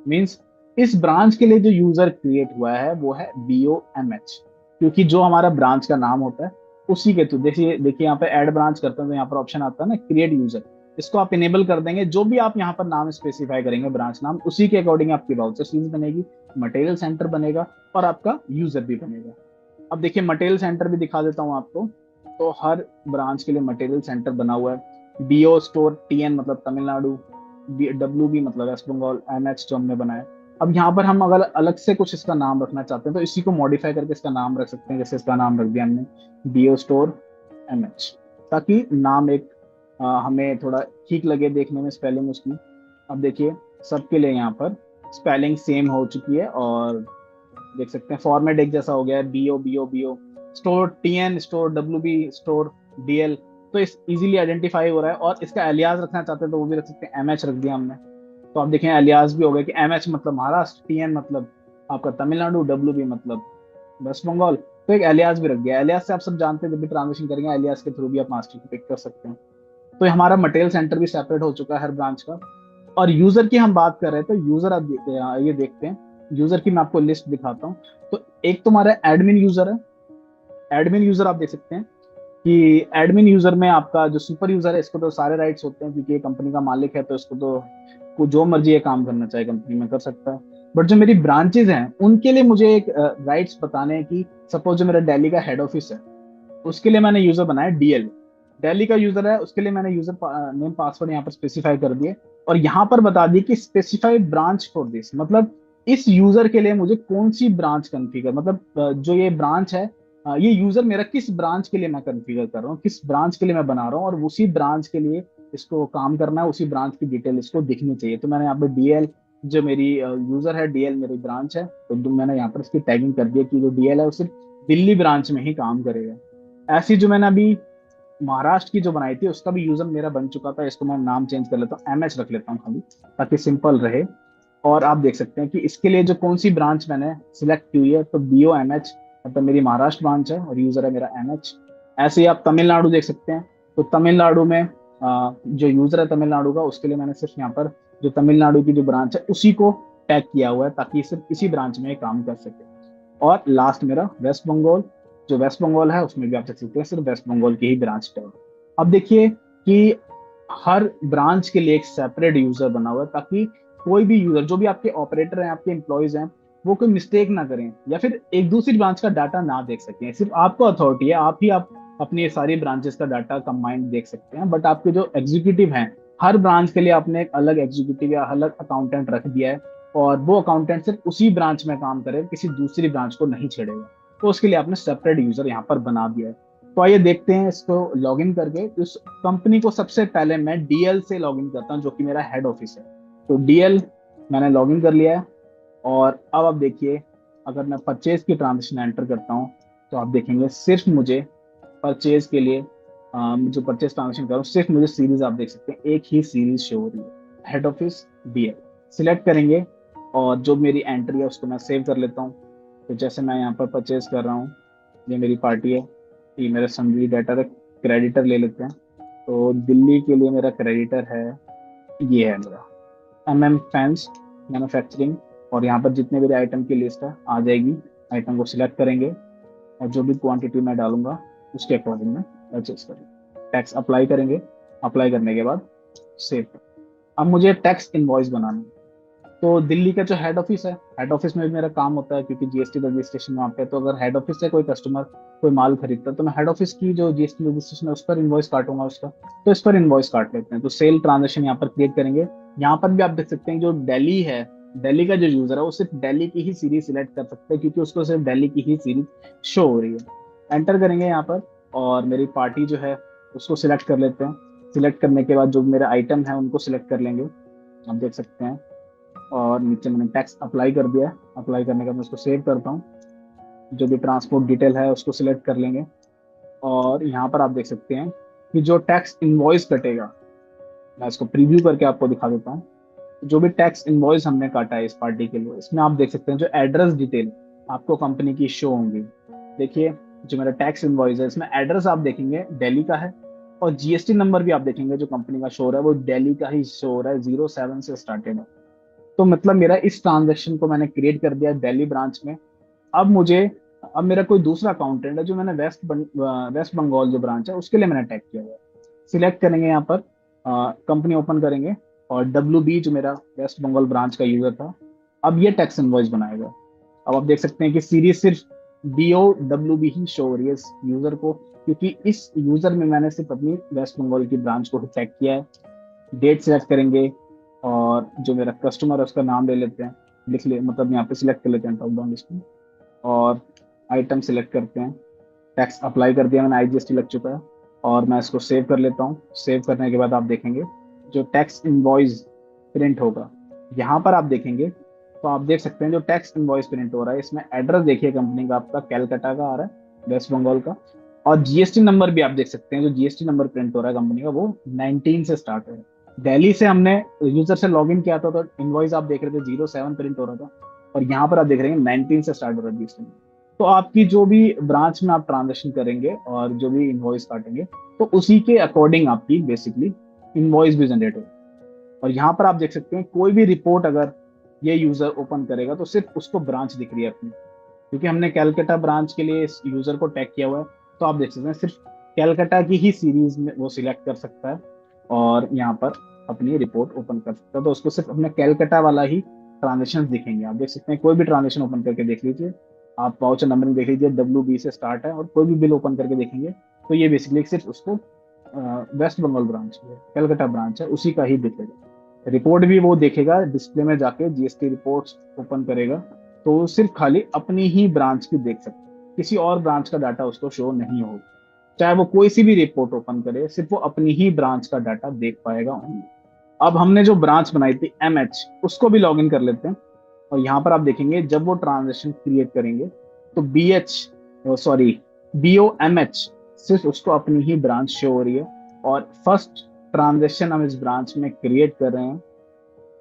means इस ब्रांच के लिए जो यूजर क्रिएट हुआ है वो है BOMH, क्योंकि जो हमारा ब्रांच का नाम होता है उसी के थ्रू। देखिए यहाँ पे ऐड ब्रांच करते हैं तो यहाँ पर ऑप्शन आता है ना क्रिएट यूजर, इसको आप इनेबल कर देंगे। जो भी आप यहाँ पर नाम स्पेसिफाई करेंगे ब्रांच नाम, उसी के अकॉर्डिंग आपकी वाउचर सीरीज बनेगी, मटेरियल सेंटर बनेगा और आपका यूजर भी बनेगा। अब देखिए मटेरियल सेंटर भी दिखा देता हूँ आपको। तो हर ब्रांच के लिए मटेरियल सेंटर बना हुआ है। BO स्टोर TN मतलब तमिलनाडु, WB मतलब वेस्ट बंगाल, MH जो हमने बनाया। अब यहाँ पर हम अगर अलग से कुछ इसका नाम रखना चाहते हैं तो इसी को मॉडिफाई करके इसका नाम रख सकते हैं। जैसे इसका नाम रख दिया हमने BO स्टोर MH, ताकि नाम एक हमें थोड़ा ठीक लगे देखने में, स्पेलिंग उसकी। अब देखिए सबके लिए यहाँ पर स्पेलिंग सेम हो चुकी है और देख सकते हैं फॉर्मेट एक जैसा हो गया है, BO store TN store WB store DL। तो इस इजीली आइडेंटिफाई हो रहा है। और इसका एलियास रखना चाहते हैं तो वो भी रख सकते हैं, MH रख दिया हमने। तो आप देखें एलियास भी हो गया कि MH मतलब महाराष्ट्र, TN मतलब आपका तमिलनाडु, WB मतलब वेस्ट बंगाल। तो एक एलियास भी रख दिया। एलियास से आप सब जानते हैं जब भी ट्रांजेक्शन करेंगे एलियास के थ्रू भी आप मास्टर की पिक कर सकते हैं। तो हमारा मटेरियल सेंटर भी सेपरेट हो चुका है हर ब्रांच का। और यूजर की हम बात कर रहे हैं तो यूजर आप ये देखते हैं, यूजर की मैं आपको लिस्ट दिखाता हूँ। तो एक तो हमारा एडमिन यूजर है। एडमिन यूजर आप देख सकते हैं कि एडमिन यूजर में आपका जो सुपर यूजर है इसको तो सारे राइट्स होते हैं, क्योंकि ये कंपनी का मालिक है, तो इसको तो जो मर्जी ये काम करना चाहे कंपनी में कर सकता है। बट जो मेरी ब्रांचेज हैं उनके लिए मुझे एक राइट्स बताने हैं कि सपोज जो मेरा दिल्ली का हेड ऑफिस है, उसके लिए मैंने यूजर बनाया डीएल। दिल्ली का यूजर है, उसके लिए मैंने यूजर नेम पासवर्ड यहाँ पर स्पेसिफाई कर दिए, और यहाँ पर बता दी कि स्पेसिफाइड ब्रांच फॉर दिस, मतलब इस यूजर के लिए मुझे कौन सी ब्रांच कॉन्फ़िगर, मतलब जो ये ब्रांच है, ये यूजर मेरा किस ब्रांच के लिए मैं कॉन्फ़िगर कर रहा हूँ, किस ब्रांच के लिए मैं बना रहा हूँ, और उसी ब्रांच के लिए इसको काम करना है, उसी ब्रांच की डिटेल इसको दिखनी चाहिए। तो मैंने यहाँ पे डीएल, जो मेरी यूजर है, डीएल मेरी ब्रांच है, तो मैंने यहाँ पर इसकी टैगिंग कर दिया कि जो डीएल है वो सिर्फ दिल्ली ब्रांच में ही काम करेगा। ऐसी जो मैंने अभी महाराष्ट्र की जो बनाई थी उसका भी यूजर मेरा बन चुका था, इसको मैं नाम चेंज कर लेता हूँ, एमएच रख लेता हूँ खाली, ताकि सिंपल रहे। और आप देख सकते हैं कि इसके लिए जो कौन सी ब्रांच मैंने सिलेक्ट की हुई है, तो बीओ एमएच, मतलब मेरी महाराष्ट्र ब्रांच है और यूजर है मेरा एमएच। ऐसे ही आप तमिलनाडु देख सकते हैं, तो तमिलनाडु में जो यूजर है तमिलनाडु का, उसके लिए मैंने सिर्फ यहाँ पर जो तमिलनाडु की जो ब्रांच है उसी को टैग किया हुआ है, ताकि सिर्फ इसी ब्रांच में काम कर सके। और लास्ट मेरा वेस्ट बंगाल, जो वेस्ट बंगाल है उसमें भी आप देख सकते हैं सिर्फ वेस्ट बंगाल की ही ब्रांच टैग। अब देखिए कि हर ब्रांच के लिए एक सेपरेट यूजर बना हुआ है, ताकि कोई भी यूजर, जो भी आपके ऑपरेटर हैं, आपके एम्प्लॉयज हैं, वो कोई मिस्टेक ना करें या फिर एक दूसरी ब्रांच का डाटा ना देख सकें। सिर्फ आपको अथॉरिटी है, आप ही आप अपनी सारी ब्रांचेस का डाटा कंबाइंड देख सकते हैं, बट आपके जो एग्जीक्यूटिव हैं, हर ब्रांच के लिए आपने एक अलग एग्जीक्यूटिव या अलग अकाउंटेंट रख दिया है, और वो अकाउंटेंट सिर्फ उसी ब्रांच में काम करे, किसी दूसरी ब्रांच को नहीं छेड़ेगा। तो उसके लिए आपने सेपरेट यूजर यहाँ पर बना दिया है। तो आइए देखते हैं इसको लॉगिन करके। उस कंपनी को सबसे पहले मैं डीएल से लॉगिन करता हूँ, जो कि मेरा हेड ऑफिस है। तो डीएल मैंने लॉगिन कर लिया है, और अब आप देखिए, अगर मैं परचेज की ट्रांजेक्शन एंटर करता हूँ, तो आप देखेंगे सिर्फ मुझे परचेज के लिए जो परचेज ट्रांजेक्शन कर रहा हूँ, सिर्फ मुझे सीरीज आप देख सकते हैं, एक ही सीरीज शो हो रही है, हेड ऑफिस डीएल। सिलेक्ट करेंगे, और जो मेरी एंट्री है उसको मैं सेव कर लेता हूँ। तो जैसे मैं यहाँ पर परचेज कर रहा हूँ, ये मेरी पार्टी है, ये मेरा सन्वी डेटर है, क्रेडिटर ले लेते हैं। तो दिल्ली के लिए मेरा क्रेडिटर है, ये है मेरा एमएम फैंस मैन्युफैक्चरिंग, और यहाँ पर जितने मेरे आइटम की लिस्ट है आ जाएगी। आइटम को सिलेक्ट करेंगे, और जो भी क्वांटिटी मैं डालूंगा उसके अकॉर्डिंग में परचेज करेंगे। टैक्स अप्लाई करेंगे, अप्लाई करने के बाद सेव। अब मुझे टैक्स इनवॉइस बनाना है। तो दिल्ली का जो हेड ऑफिस है, हेड ऑफिस में भी मेरा काम होता है, क्योंकि जीएसटी रजिस्ट्रेशन वहाँ पे है। तो अगर हेड ऑफिस से कोई कस्टमर कोई माल खरीदता है, तो मैं हेड ऑफिस की जो जीएसटी रजिस्ट्रेशन है उस पर इनवॉइस काटूंगा उसका। तो इस पर इनवॉइस काट लेते हैं। तो सेल ट्रांजेक्शन यहाँ पर क्रिएट करेंगे। यहाँ पर भी आप देख सकते हैं जो दिल्ली है, दिल्ली का जो यूजर है वो सिर्फ दिल्ली की ही सीरीज सिलेक्ट कर सकते हैं, क्योंकि उसको सिर्फ दिल्ली की ही सीरीज शो हो रही है। एंटर करेंगे यहाँ पर, और मेरी पार्टी जो है उसको सिलेक्ट कर लेते हैं। सिलेक्ट करने के बाद जो मेरे आइटम है उनको सिलेक्ट कर लेंगे, आप देख सकते हैं। और नीचे मैंने टैक्स अप्लाई कर दिया है। अप्लाई करने के बाद मैं उसको सेव करता हूँ। जो भी ट्रांसपोर्ट डिटेल है उसको सिलेक्ट कर लेंगे, और यहाँ पर आप देख सकते हैं कि जो टैक्स इनवॉइस कटेगा, मैं इसको प्रीव्यू करके आपको दिखा देता हूँ। जो भी टैक्स इनवॉइस हमने काटा है इस पार्टी के लिए, इसमें आप देख सकते हैं जो एड्रेस डिटेल आपको कंपनी की शो होंगी। देखिए, जो मेरा टैक्स इनवॉइस है इसमें एड्रेस आप देखेंगे दिल्ली का है, और जीएसटी नंबर भी आप देखेंगे जो कंपनी का शो हो रहा है वो दिल्ली का ही शो हो रहा है, 07 से स्टार्टेड है। तो मतलब मेरा इस ट्रांजेक्शन को मैंने क्रिएट कर दिया दिल्ली ब्रांच में। अब मुझे, अब मेरा कोई दूसरा अकाउंटेंट है जो मैंने वेस्ट बंगाल जो ब्रांच है उसके लिए मैंने टैग किया हुआ है। सिलेक्ट करेंगे यहाँ पर, कंपनी ओपन करेंगे, और डब्ल्यू बी जो मेरा वेस्ट बंगाल ब्रांच का यूजर था, अब ये टैक्स इनवॉइस बनाएगा। अब आप देख सकते हैं कि सीरीज सिर्फ बीओ डब्ल्यू बी ही शो हो रही है इस यूजर को, क्योंकि इस यूजर में मैंने सिर्फ अपनी वेस्ट बंगाल की ब्रांच को टैग किया है। डेट सिलेक्ट करेंगे, और जो मेरा कस्टमर है उसका नाम ले लेते हैं, लिख ले, मतलब यहाँ पे सिलेक्ट कर लेते हैं टॉप डाउन लिस्ट में, और आइटम सिलेक्ट करते हैं। टैक्स अप्लाई कर दिया मैंने, आईजीएसटी लग चुका है, और मैं इसको सेव कर लेता हूँ। सेव करने के बाद आप देखेंगे जो टैक्स इनवॉइस प्रिंट होगा, यहाँ पर आप देखेंगे, तो आप देख सकते हैं जो टैक्स इनवॉइस प्रिंट हो रहा है इसमें एड्रेस देखिए कंपनी का आपका कैलकाटा का आ रहा है, वेस्ट बंगाल का। और जीएसटी नंबर भी आप देख सकते हैं, जो जीएसटी नंबर प्रिंट हो रहा है कंपनी का वो 19 से स्टार्ट है। दिल्ली से हमने यूजर से लॉगिन किया था, तो इनवॉइस आप देख रहे थे 07 प्रिंट हो रहा था, और यहाँ पर आप देख रहे हैं 19 से स्टार्ट हो रहा है जीएसटी। तो आपकी जो भी ब्रांच में आप ट्रांजेक्शन करेंगे और जो भी इनवॉइस काटेंगे, तो उसी के अकॉर्डिंग आपकी बेसिकली इनवॉइस भी जनरेट होगी। और यहाँ पर आप देख सकते हैं कोई भी रिपोर्ट अगर ये यूजर ओपन करेगा तो सिर्फ उसको ब्रांच दिख रही है अपनी, क्योंकि हमने कैलकाटा ब्रांच के लिए इस यूजर को टैग किया हुआ है। तो आप देख सकते हैं सिर्फ कैलकाटा की ही सीरीज में वो सिलेक्ट कर सकता है और यहाँ पर अपनी रिपोर्ट ओपन कर सकता है। तो उसको सिर्फ अपने कैलकाटा वाला ही ट्रांजेक्शन दिखेंगे। आप देख सकते हैं, कोई भी ट्रांजेक्शन ओपन करके देख लीजिए, आप वाउचर नंबरिंग देख लीजिए, WB से स्टार्ट है, और कोई भी बिल ओपन करके देखेंगे तो ये बेसिकली सिर्फ उसको वेस्ट बंगाल ब्रांच है, कलकत्ता ब्रांच है, उसी का ही दिखेगा। रिपोर्ट भी वो देखेगा डिस्प्ले में जाके, GST रिपोर्ट्स ओपन करेगा तो वो सिर्फ खाली अपनी ही ब्रांच की देख सकते हैं, किसी और ब्रांच का डाटा उसको शो नहीं होगा। चाहे वो कोई सी भी रिपोर्ट ओपन करे, सिर्फ वो अपनी ही ब्रांच का डाटा देख पाएगा only। अब हमने जो ब्रांच बनाई थी MH, उसको भी लॉग इन कर लेते हैं। और यहाँ पर आप देखेंगे जब वो ट्रांजेक्शन क्रिएट करेंगे तो BOMH सिर्फ उसको अपनी ही ब्रांच शो हो रही है, और फर्स्ट ट्रांजेक्शन हम इस ब्रांच में क्रिएट कर रहे हैं।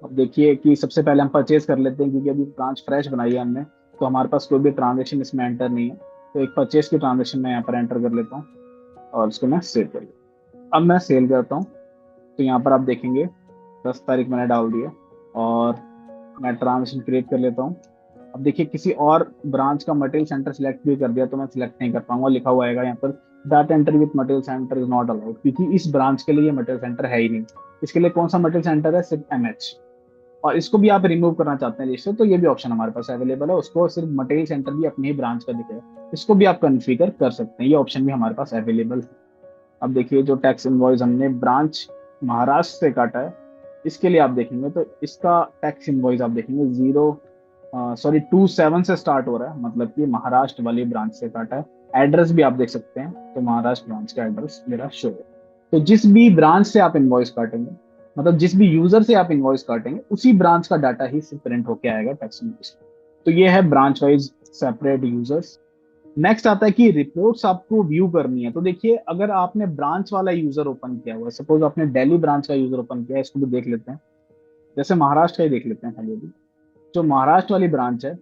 अब देखिए कि सबसे पहले हम परचेज कर लेते हैं, क्योंकि अभी ब्रांच फ्रेश बनाई है हमने, तो हमारे पास कोई भी ट्रांजेक्शन इसमें एंटर नहीं है। तो एक परचेज की ट्रांजेक्शन मैं यहाँ पर एंटर कर लेता हूँ और उसको मैं सेव कर लेता हूँ। अब मैं सेल करता हूँ, तो यहाँ पर आप देखेंगे 10 तारीख मैंने डाल दिया और मैं ट्रांजेक्शन क्रिएट कर लेता हूँ। अब देखिए किसी और ब्रांच का मटेरियल सेंटर सिलेक्ट भी कर दिया तो मैं सिलेक्ट नहीं कर पाऊंगा, लिखा हुआ आएगा यहाँ पर data entry with material centre is not allowed, क्योंकि इस ब्रांच के लिए मटेरियल सेंटर है ही नहीं। इसके लिए कौन सा मटेरियल सेंटर है, सिर्फ MH। और इसको भी आप रिमूव करना चाहते हैं लिस्ट से, तो ये भी ऑप्शन हमारे पास अवेलेबल है, उसको सिर्फ मटेरियल सेंटर भी अपने ही ब्रांच का दिखेगा, इसको भी आप कॉन्फ़िगर कर सकते हैं, ये ऑप्शन भी हमारे पास अवेलेबल है। अब देखिए जो टैक्स इनवॉइस हमने ब्रांच महाराष्ट्र से काटा है, इसके लिए आप देखेंगे तो इसका टैक्स इनवॉइस आप देखेंगे 27 से स्टार्ट हो रहा है, मतलब कि महाराष्ट्र वाली ब्रांच से काटा है। एड्रेस भी आप देख सकते हैं, तो महाराष्ट्र ब्रांच का एड्रेस मेरा शो है। तो जिस भी ब्रांच से आप इनवॉइस काटेंगे, मतलब जिस भी यूजर से आप इनवॉइस काटेंगे, उसी ब्रांच का डाटा ही सिर्फ प्रिंट होके आएगा टैक्स इनवॉइस। तो ये है branch wise separate users. Next आता है कि रिपोर्ट्स आपको व्यू करनी है। तो देखिए अगर आपने ब्रांच वाला यूजर ओपन किया हुआ है, सपोज आपने दिल्ली ब्रांच का यूजर ओपन किया है, इसको भी देख लेते हैं। जैसे महाराष्ट्र का ही देख लेते हैं खाली अभी। जो महाराष्ट्र वाली ब्रांच है,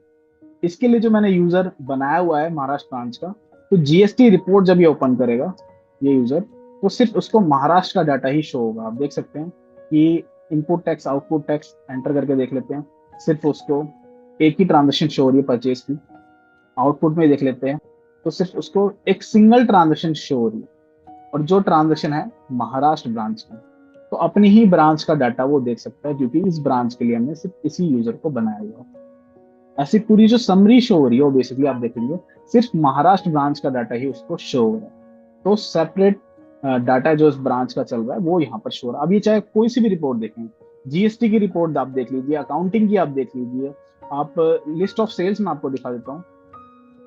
इसके लिए जो मैंने यूजर बनाया हुआ है महाराष्ट्र ब्रांच का, तो GST रिपोर्ट जब ये ओपन करेगा ये यूजर, तो सिर्फ उसको महाराष्ट्र का डाटा ही शो होगा। आप देख सकते हैं कि input tax output tax enter करके देख लेते हैं, सिर्फ उसको एक ही ट्रांजेक्शन शो हो रही है परचेज की। आउटपुट में देख लेते हैं तो सिर्फ उसको एक सिंगल ट्रांजेक्शन शो हो रही है, और जो ट्रांजेक्शन है महाराष्ट्र ब्रांच की, तो अपनी ही ब्रांच का डाटा वो देख सकता है, क्योंकि इस ब्रांच के लिए हमने सिर्फ इसी यूजर को बनाया हुआ है। ऐसी पूरी जो समरी शो हो रही है वो बेसिकली आप देखेंगे सिर्फ महाराष्ट्र ब्रांच का डाटा ही उसको शो हो रहा है। तो सेपरेट डाटा जो इस ब्रांच का चल रहा है वो यहाँ पर शो हो रहा है। अब ये चाहे कोई सी भी रिपोर्ट देखें, GST की रिपोर्ट आप देख लीजिए, अकाउंटिंग की आप देख लीजिए, आप लिस्ट ऑफ सेल्स में आपको दिखा देता हूँ।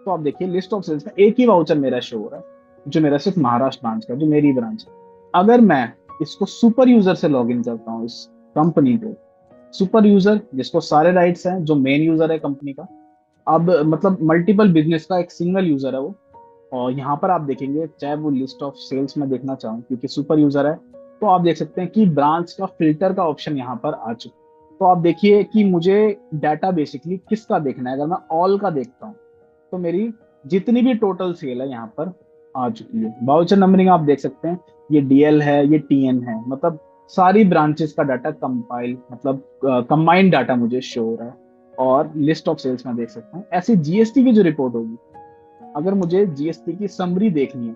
तो आप देखिए लिस्ट ऑफ सेल्स में एक ही वाउचर मेरा शो हो रहा है, जो मेरा सिर्फ महाराष्ट्र ब्रांच का, जो मेरी ब्रांच है। अगर मैं इसको सुपर यूजर से लॉग इन करता हूँ इस कंपनी को, सुपर यूजर जिसको सारे राइट्स हैं, जो मेन यूजर है कंपनी का, अब मतलब मल्टीपल बिजनेस का एक सिंगल यूजर है वो। और यहाँ पर आप देखेंगे, चाहे वो लिस्ट ऑफ सेल्स में देखना चाहूँ क्योंकि सुपर यूजर है, तो आप देख सकते हैं कि ब्रांच का फिल्टर का ऑप्शन यहाँ पर आ चुका है। तो आप देखिए कि मुझे डाटा बेसिकली किसका देखना है। अगर मैं ऑल का देखता हूँ तो मेरी जितनी भी टोटल सेल है यहाँ पर आ चुकी है। वाउचर नंबरिंग आप देख सकते हैं, ये DL है, ये TN है, मतलब सारी ब्रांचेस का डाटा कंपाइल, मतलब कंबाइंड डाटा मुझे शो हो रहा है। और लिस्ट ऑफ सेल्स में देख सकते हैं। ऐसी GST की जो रिपोर्ट होगी, अगर मुझे GST की समरी देखनी है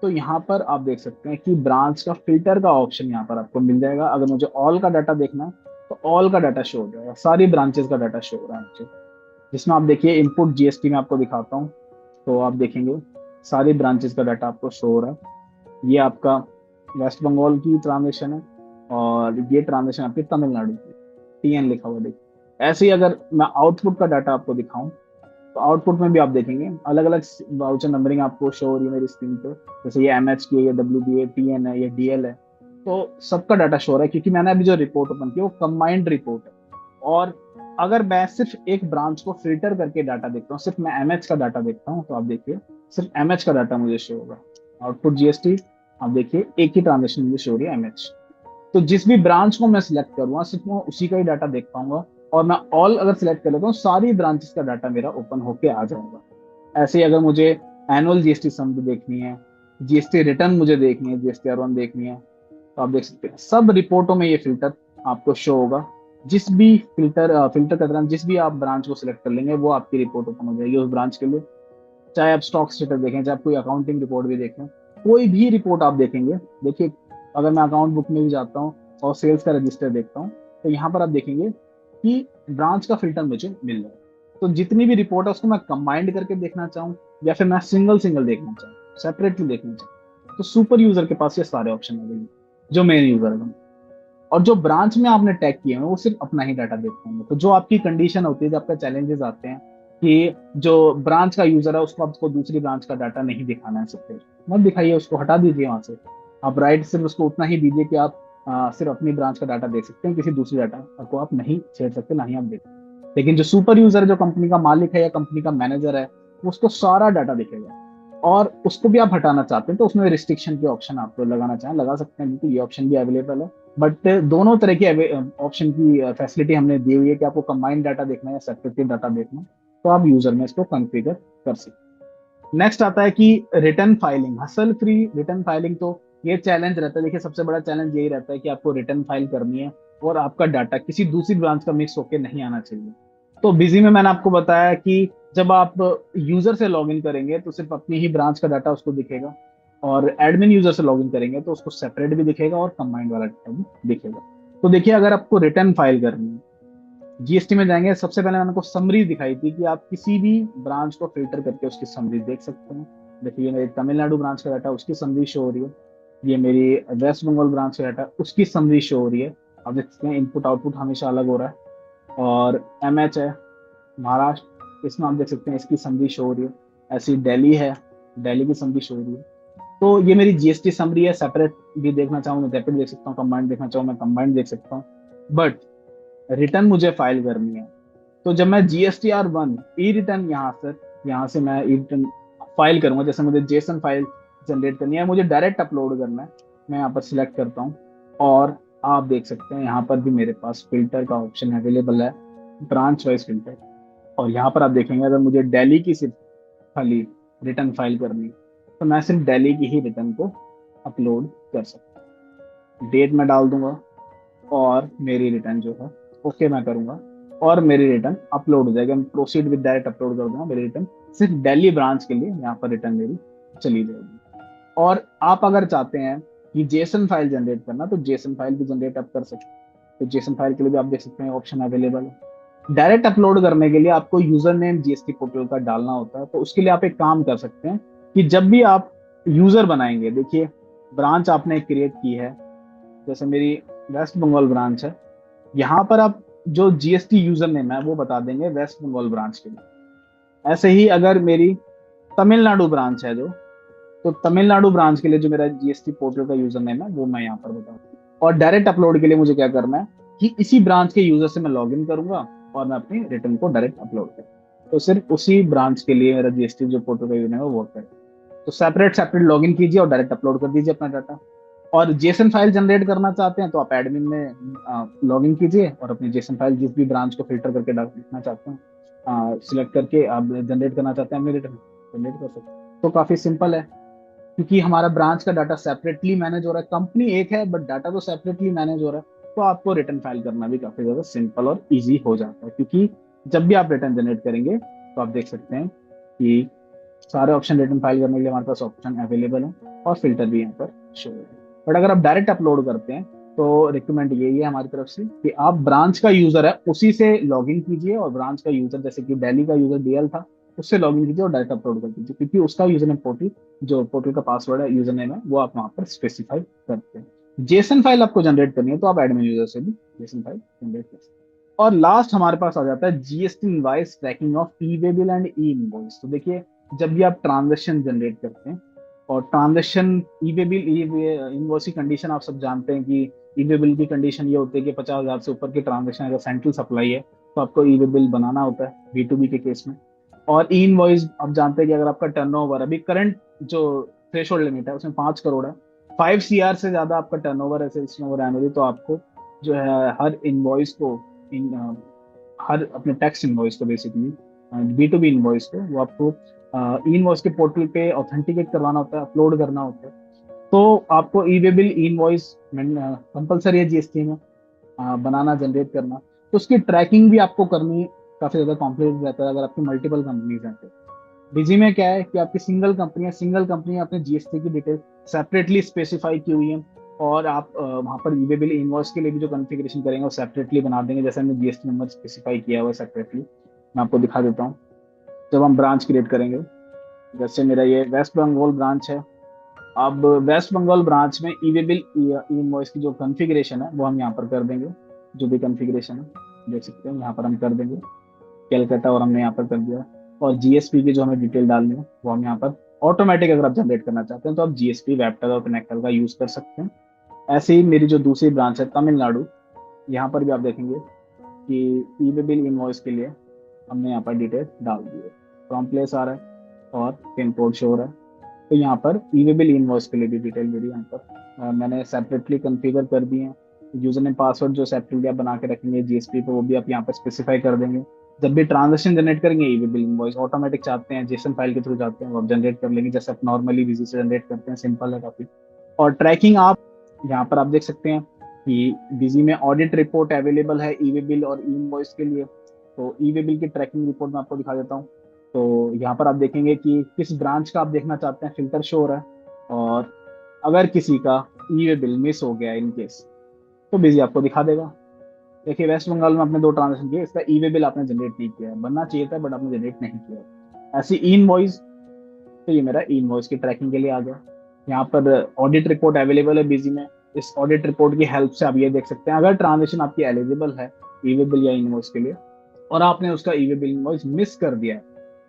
तो यहाँ पर आप देख सकते हैं कि ब्रांच का फिल्टर का ऑप्शन यहाँ पर आपको मिल जाएगा। अगर मुझे ऑल का डाटा देखना है तो ऑल का डाटा शो हो जाएगा, सारी ब्रांचेस का डाटा शो हो रहा है मुझे, जिसमें आप देखिए इनपुट GST में आपको दिखाता हूँ, तो आप देखेंगे सारी ब्रांचेस का डाटा आपको शो हो रहा है। ये आपका वेस्ट बंगाल की ट्रांजेक्शन है और ये ट्रांजेक्शन आपकी तमिलनाडु की, TN लिखा हुआ देखिए। ऐसे ही अगर मैं आउटपुट का डाटा आपको दिखाऊं तो आउटपुट में भी आप देखेंगे अलग अलग वाउचर नंबरिंग आपको शो हो रही है मेरी स्क्रीन पे। जैसे ये MH की है, ये WB है, TN है, ये DL है, तो सबका डाटा शो हो रहा है, क्योंकि मैंने अभी जो रिपोर्ट ओपन की वो कंबाइंड रिपोर्ट है। और अगर मैं सिर्फ एक ब्रांच को फिल्टर करके डाटा देखता हूँ, सिर्फ मैं MH का डाटा देखता हूँ, तो आप देखिए सिर्फ MH का डाटा मुझे शो होगा। आउटपुट GST आप देखिए एक ही ट्रांजेक्शन मुझे शो हो रही है MH। तो जिस भी ब्रांच को मैं सिलेक्ट करूंगा सिर्फ मैं उसी का ही डाटा देख पाऊंगा, और मैं ऑल अगर सिलेक्ट कर लेता हूँ सारी ब्रांचेस का डाटा मेरा ओपन होके आ जाएगा। ऐसे ही अगर मुझे एनुअल GST सम देखनी है, GST रिटर्न मुझे देखनी है, GSTR1 देखनी है, तो आप देख सकते हैं सब रिपोर्टों में ये फिल्टर आपको शो होगा। जिस भी फिल्टर के दौरान जिस भी आप ब्रांच को सिलेक्ट कर लेंगे वो आपकी रिपोर्ट ओपन हो जाएगी उस ब्रांच के लिए। चाहे आप स्टॉक स्टेटस देखें, चाहे आप कोई अकाउंटिंग रिपोर्ट भी देखें, कोई भी रिपोर्ट आप देखेंगे, देखिए अगर मैं अकाउंट बुक में भी जाता हूँ और सेल्स का रजिस्टर देखता हूँ, तो यहाँ पर आप देखेंगे कि ब्रांच का फिल्टर मुझे मिल रहा है। तो जितनी भी रिपोर्ट है उसको मैं कंबाइंड करके देखना चाहूँ या फिर मैं सिंगल सिंगल देखना चाहूँ, सेपरेटली देखना चाहूँ, तो सुपर यूजर के पास ये सारे ऑप्शन अवेलेबल, जो मेन यूजर है। और जो ब्रांच में आपने टैग किए हैं वो सिर्फ अपना ही डाटा देखते होंगे। तो जो आपकी कंडीशन होती है, जब आपका चैलेंजेस आते हैं कि जो ब्रांच का यूजर है उसको आपको दूसरी ब्रांच का डाटा नहीं दिखाना है, सब मत दिखाइए, उसको हटा दीजिए वहां से। आप राइट सिर्फ उसको उतना ही दीजिए कि आप सिर्फ अपनी ब्रांच का डाटा देख सकते हैं, किसी दूसरी डाटा को आप नहीं छेड़ सकते, ना ही आप देख। लेकिन जो सुपर यूजर है, जो कंपनी का मालिक है या कंपनी का मैनेजर है, उसको सारा डाटा दिखेगा। और उसको भी आप हटाना चाहते हैं तो उसमें रिस्ट्रिक्शन के ऑप्शन आपको लगाना चाहें लगा सकते हैं, क्योंकि ये ऑप्शन भी अवेलेबल है। बट दोनों तरह के ऑप्शन की फैसिलिटी हमने दी हुई है कि आपको कंबाइंड डाटा देखना है या सेपरेटली डाटा देखना है, तो आप यूजर में इसको कॉन्फ़िगर कर सकते हैं। नेक्स्ट आता है कि return filing, hustle free return filing. तो ये चैलेंज रहता है, देखिए सबसे बड़ा चैलेंज यही रहता है कि आपको रिटर्न फाइल करनी है और आपका डाटा किसी दूसरी ब्रांच का मिक्स होकर नहीं आना चाहिए। तो बिजी में मैंने आपको बताया कि जब आप यूजर से लॉगिन करेंगे तो सिर्फ अपनी ही ब्रांच का डाटा उसको दिखेगा, और एडमिन यूजर से लॉगिन करेंगे तो उसको सेपरेट भी दिखेगा और कंबाइंड वाला डाटा भी दिखेगा। तो देखिए अगर आपको रिटर्न फाइल करनी है, जीएसटी में जाएंगे, सबसे पहले मैंने आपको समरी दिखाई थी कि आप किसी भी ब्रांच को फिल्टर करके उसकी समरी देख सकते हैं। देखिए ये मेरी तमिलनाडु ब्रांच का डाटा, उसकी समरी शो हो रही है। ये मेरी वेस्ट बंगाल ब्रांच का डाटा, उसकी समरी शो हो रही है। आप देख सकते हैं इनपुट आउटपुट हमेशा अलग हो रहा है। और एमएच है महाराष्ट्र, इसमें आप देख सकते हैं इसकी समरी शो हो रही है। ऐसी दिल्ली है, दिल्ली की समरी शो हो रही है। तो ये मेरी जीएसटी समरी है। सेपरेट भी देखना चाहूँ मैं सेपरेट देख सकता हूँ, कंबाइंड देखना चाहूँ मैं कंबाइंड देख सकता हूँ। बट रिटर्न मुझे फाइल करनी है, तो जब मैं GSTR1 ई रिटर्न यहाँ से मैं ई रिटर्न फाइल करूंगा, जैसे मुझे जेसन फाइल जनरेट करनी है, मुझे डायरेक्ट अपलोड करना है, मैं यहाँ पर सिलेक्ट करता हूँ। और आप देख सकते हैं यहाँ पर भी मेरे पास फिल्टर का ऑप्शन अवेलेबल है, ब्रांच वाइज फिल्टर। और यहाँ पर आप देखेंगे अगर मुझे दिल्ली की सिर्फ खाली रिटर्न फाइल करनी है, तो मैं सिर्फ दिल्ली की ही रिटर्न को अपलोड कर सकता हूँ। डेट में डाल दूंगा और मेरी रिटर्न जो है ओके मैं करूंगा, और मेरी रिटर्न अपलोड हो जाएगी। मैं प्रोसीड विद डायरेक्ट अपलोड कर दूंगा, मेरी रिटर्न सिर्फ दिल्ली ब्रांच के लिए यहाँ पर रिटर्न मेरी चली जाएगी। और आप अगर चाहते हैं कि जेसन फाइल जनरेट करना, तो जेसन फाइल भी जनरेट आप कर सकते हैं। तो जेसन फाइल के लिए भी आप देख सकते हैं ऑप्शन अवेलेबल है। डायरेक्ट अपलोड करने के लिए आपको यूजर नेम जीएसटी पोर्टल का डालना होता है। तो उसके लिए आप एक काम कर सकते हैं कि जब भी आप यूजर बनाएंगे, देखिए ब्रांच आपने क्रिएट की है, जैसे मेरी वेस्ट बंगाल ब्रांच है, यहाँ पर आप जो जीएसटी यूजर नेम है वो बता देंगे वेस्ट बंगाल ब्रांच के लिए। ऐसे ही अगर मेरी तमिलनाडु ब्रांच है जो, तो तमिलनाडु ब्रांच के लिए जो मेरा जीएसटी पोर्टल का यूजर नेम है वो मैं यहाँ पर बताऊंगा। और डायरेक्ट अपलोड के लिए मुझे क्या करना है कि इसी ब्रांच के यूजर से मैं लॉग इन करूंगा और मैं अपनी रिटर्न को डायरेक्ट अपलोड करूँ। तो सिर्फ उसी ब्रांच के लिए मेरा जीएसटी जो पोर्टल का यूजर नेम है वो वर्क करेगा। तो सेपरेट सेपरेट लॉग इन कीजिए और डायरेक्ट अपलोड कर दीजिए अपना डाटा। और जेसन फाइल जनरेट करना चाहते हैं तो आप एडमिन में लॉग इन कीजिए और अपनी जेसन फाइल जिस भी ब्रांच को फिल्टर करके लिखना चाहते हैं सिलेक्ट करके आप जनरेट करना चाहते हैं अपनी रिटर्न जनरेट कर सकते हैं। तो काफी सिंपल है, क्योंकि हमारा ब्रांच का डाटा सेपरेटली मैनेज हो रहा है, कंपनी एक है बट डाटा तो सेपरेटली मैनेज हो रहा है। तो आपको रिटर्न फाइल करना भी काफी ज्यादा सिंपल और इजी हो जाता है, क्योंकि जब भी आप रिटर्न जनरेट करेंगे तो आप देख सकते हैं कि सारे ऑप्शन रिटर्न फाइल करने के लिए हमारे पास ऑप्शन अवेलेबल है और फिल्टर भी यहाँ पर शो है। बट अगर आप डायरेक्ट अपलोड करते हैं तो रिकमेंड यही है हमारी तरफ से कि आप ब्रांच का यूजर है उसी से लॉग इन कीजिए, और ब्रांच का यूजर जैसे कि दिल्ली का यूजर डीएल था उससे लॉग इन कीजिए और डायरेक्ट अपलोड कर दीजिए, क्योंकि उसका यूजर नेम पोर्टल जो पोर्टल का पासवर्ड है यूजर नेम है वो आप वहां पर स्पेसिफाई करते हैं। जेसन फाइल आपको जनरेट करनी है तो आप एडमिन यूजर से भी जेसन फाइल जनरेट कर सकते हैं। और लास्ट हमारे पास आ जाता है GST invoice tracking of E way bill and E invoice. तो देखिए जब भी आप ट्रांजेक्शन जनरेट करते हैं, और ट्रांजेक्शन ई वे बिल ई इनवॉइस की कंडीशन आप सब जानते हैं कि ई वे बिल की कंडीशन ये होती है कि 50,000 से ऊपर की ट्रांजेक्शन अगर सेंट्रल सप्लाई है तो आपको ई वे बिल बनाना होता है B2B के केस में। और ई इनवॉइस आप जानते हैं कि अगर आपका टर्नओवर अभी करंट जो थ्रेशोल्ड लिमिट है उसमें 5 करोड़ है, 5 CR से ज्यादा आपका टर्नओवर है सेल्स टर्नओवर एनुअली, तो आपको जो है हर इनवॉइस को हर अपने टैक्स इनवॉइस को बेसिकली B2B इनवॉइस को वो आपको ई इनवॉइस के पोर्टल पे ऑथेंटिकेट करवाना होता है, अपलोड करना होता है। तो आपको e way bill e invoice compulsory है जीएसटी में बनाना जनरेट करना। तो उसकी ट्रैकिंग भी आपको करनी काफी ज्यादा कॉम्प्लिकेटेड रहता है अगर आपकी मल्टीपल कंपनीज हैं तो। बिजी में क्या है कि आपकी सिंगल कंपनी अपने जीएसटी की डिटेल सेपरेटली स्पेसिफाई की हुई है, और आप वहाँ पर ईवे बिल इनवॉइस के लिए भी जो कॉन्फ़िगरेशन करेंगे वो सेपरेटली बना देंगे, जैसे हमने जीएसटी नंबर स्पेसिफाई किया हुआ है सेपरेटली। मैं आपको दिखा देता हूँ। जब हम ब्रांच क्रिएट करेंगे, जैसे मेरा ये वेस्ट बंगाल ब्रांच है, अब वेस्ट बंगाल ब्रांच में ईवे बिल इनवॉइस की जो कॉन्फ़िगरेशन है वो हम यहाँ पर कर देंगे। जो भी कॉन्फ़िगरेशन है देख सकते हैं यहाँ पर हम कर देंगे, कैलकाटा और हमने यहाँ पर कर दिया। और जीएसपी की जो हमें डिटेल डालनी है वो हम यहाँ पर ऑटोमेटिक, अगर आप जनरेट करना चाहते हैं तो आप जीएसपी वेबटेल और कनेक्टर का यूज कर सकते हैं। ऐसे ही मेरी जो दूसरी ब्रांच है तमिलनाडु, यहाँ पर भी आप देखेंगे कि ई बिल इनवॉइस के लिए हमने यहाँ पर डिटेल डाल दी है, फ्रॉम प्लेस आ रहा है और पिन कोड शो हो रहा है। तो यहाँ पर ई बिल इनवॉइस के लिए भी डिटेल मेरी यहाँ पर मैंने सेपरेटली कॉन्फ़िगर कर दी है। यूजर नेम पासवर्ड जो सेपरेटली आप बना के रखेंगे जीएसपी पे वो भी आप यहाँ पर स्पेसिफाई कर देंगे। जब भी ट्रांजेक्शन जनरेट करेंगे ई बिल इनवॉइस ऑटोमेटिक चाहते हैं जेसन फाइल के थ्रू चाहते हैं वो आप जनरेट कर लेंगे, जैसे आप नॉर्मली विजी से जनरेट करते हैं, सिंपल है काफी। और ट्रैकिंग आप यहाँ पर आप देख सकते हैं कि बिजी में ऑडिट रिपोर्ट अवेलेबल है ईवे बिल और ई इनवॉइस के लिए। तो ईवे बिल की ट्रैकिंग रिपोर्ट मैं आपको दिखा देता हूँ। तो यहाँ पर आप देखेंगे कि किस ब्रांच का आप देखना चाहते हैं, फिल्टर शो हो रहा है। और अगर किसी का ईवे बिल मिस हो गया इन केस, तो बिजी आपको दिखा देगा। देखिए वेस्ट बंगाल में आपने दो ट्रांजेक्शन किए, इसका ईवे बिल आपने जनरेट नहीं किया है, बनना चाहिए था बट आपने जनरेट नहीं किया। ऐसी ई इनवॉइस, तो ये मेरा ई इनवॉइस की ट्रैकिंग के लिए आ गया। यहाँ पर ऑडिट रिपोर्ट अवेलेबल है बिजी में। इस ऑडिट रिपोर्ट की हेल्प से आप ये देख सकते हैं अगर ट्रांजेक्शन आपकी एलिजिबल है ईवे बिल या इनवॉइस के लिए और आपने उसका ईवे बिल इनवॉइस मिस कर दिया है,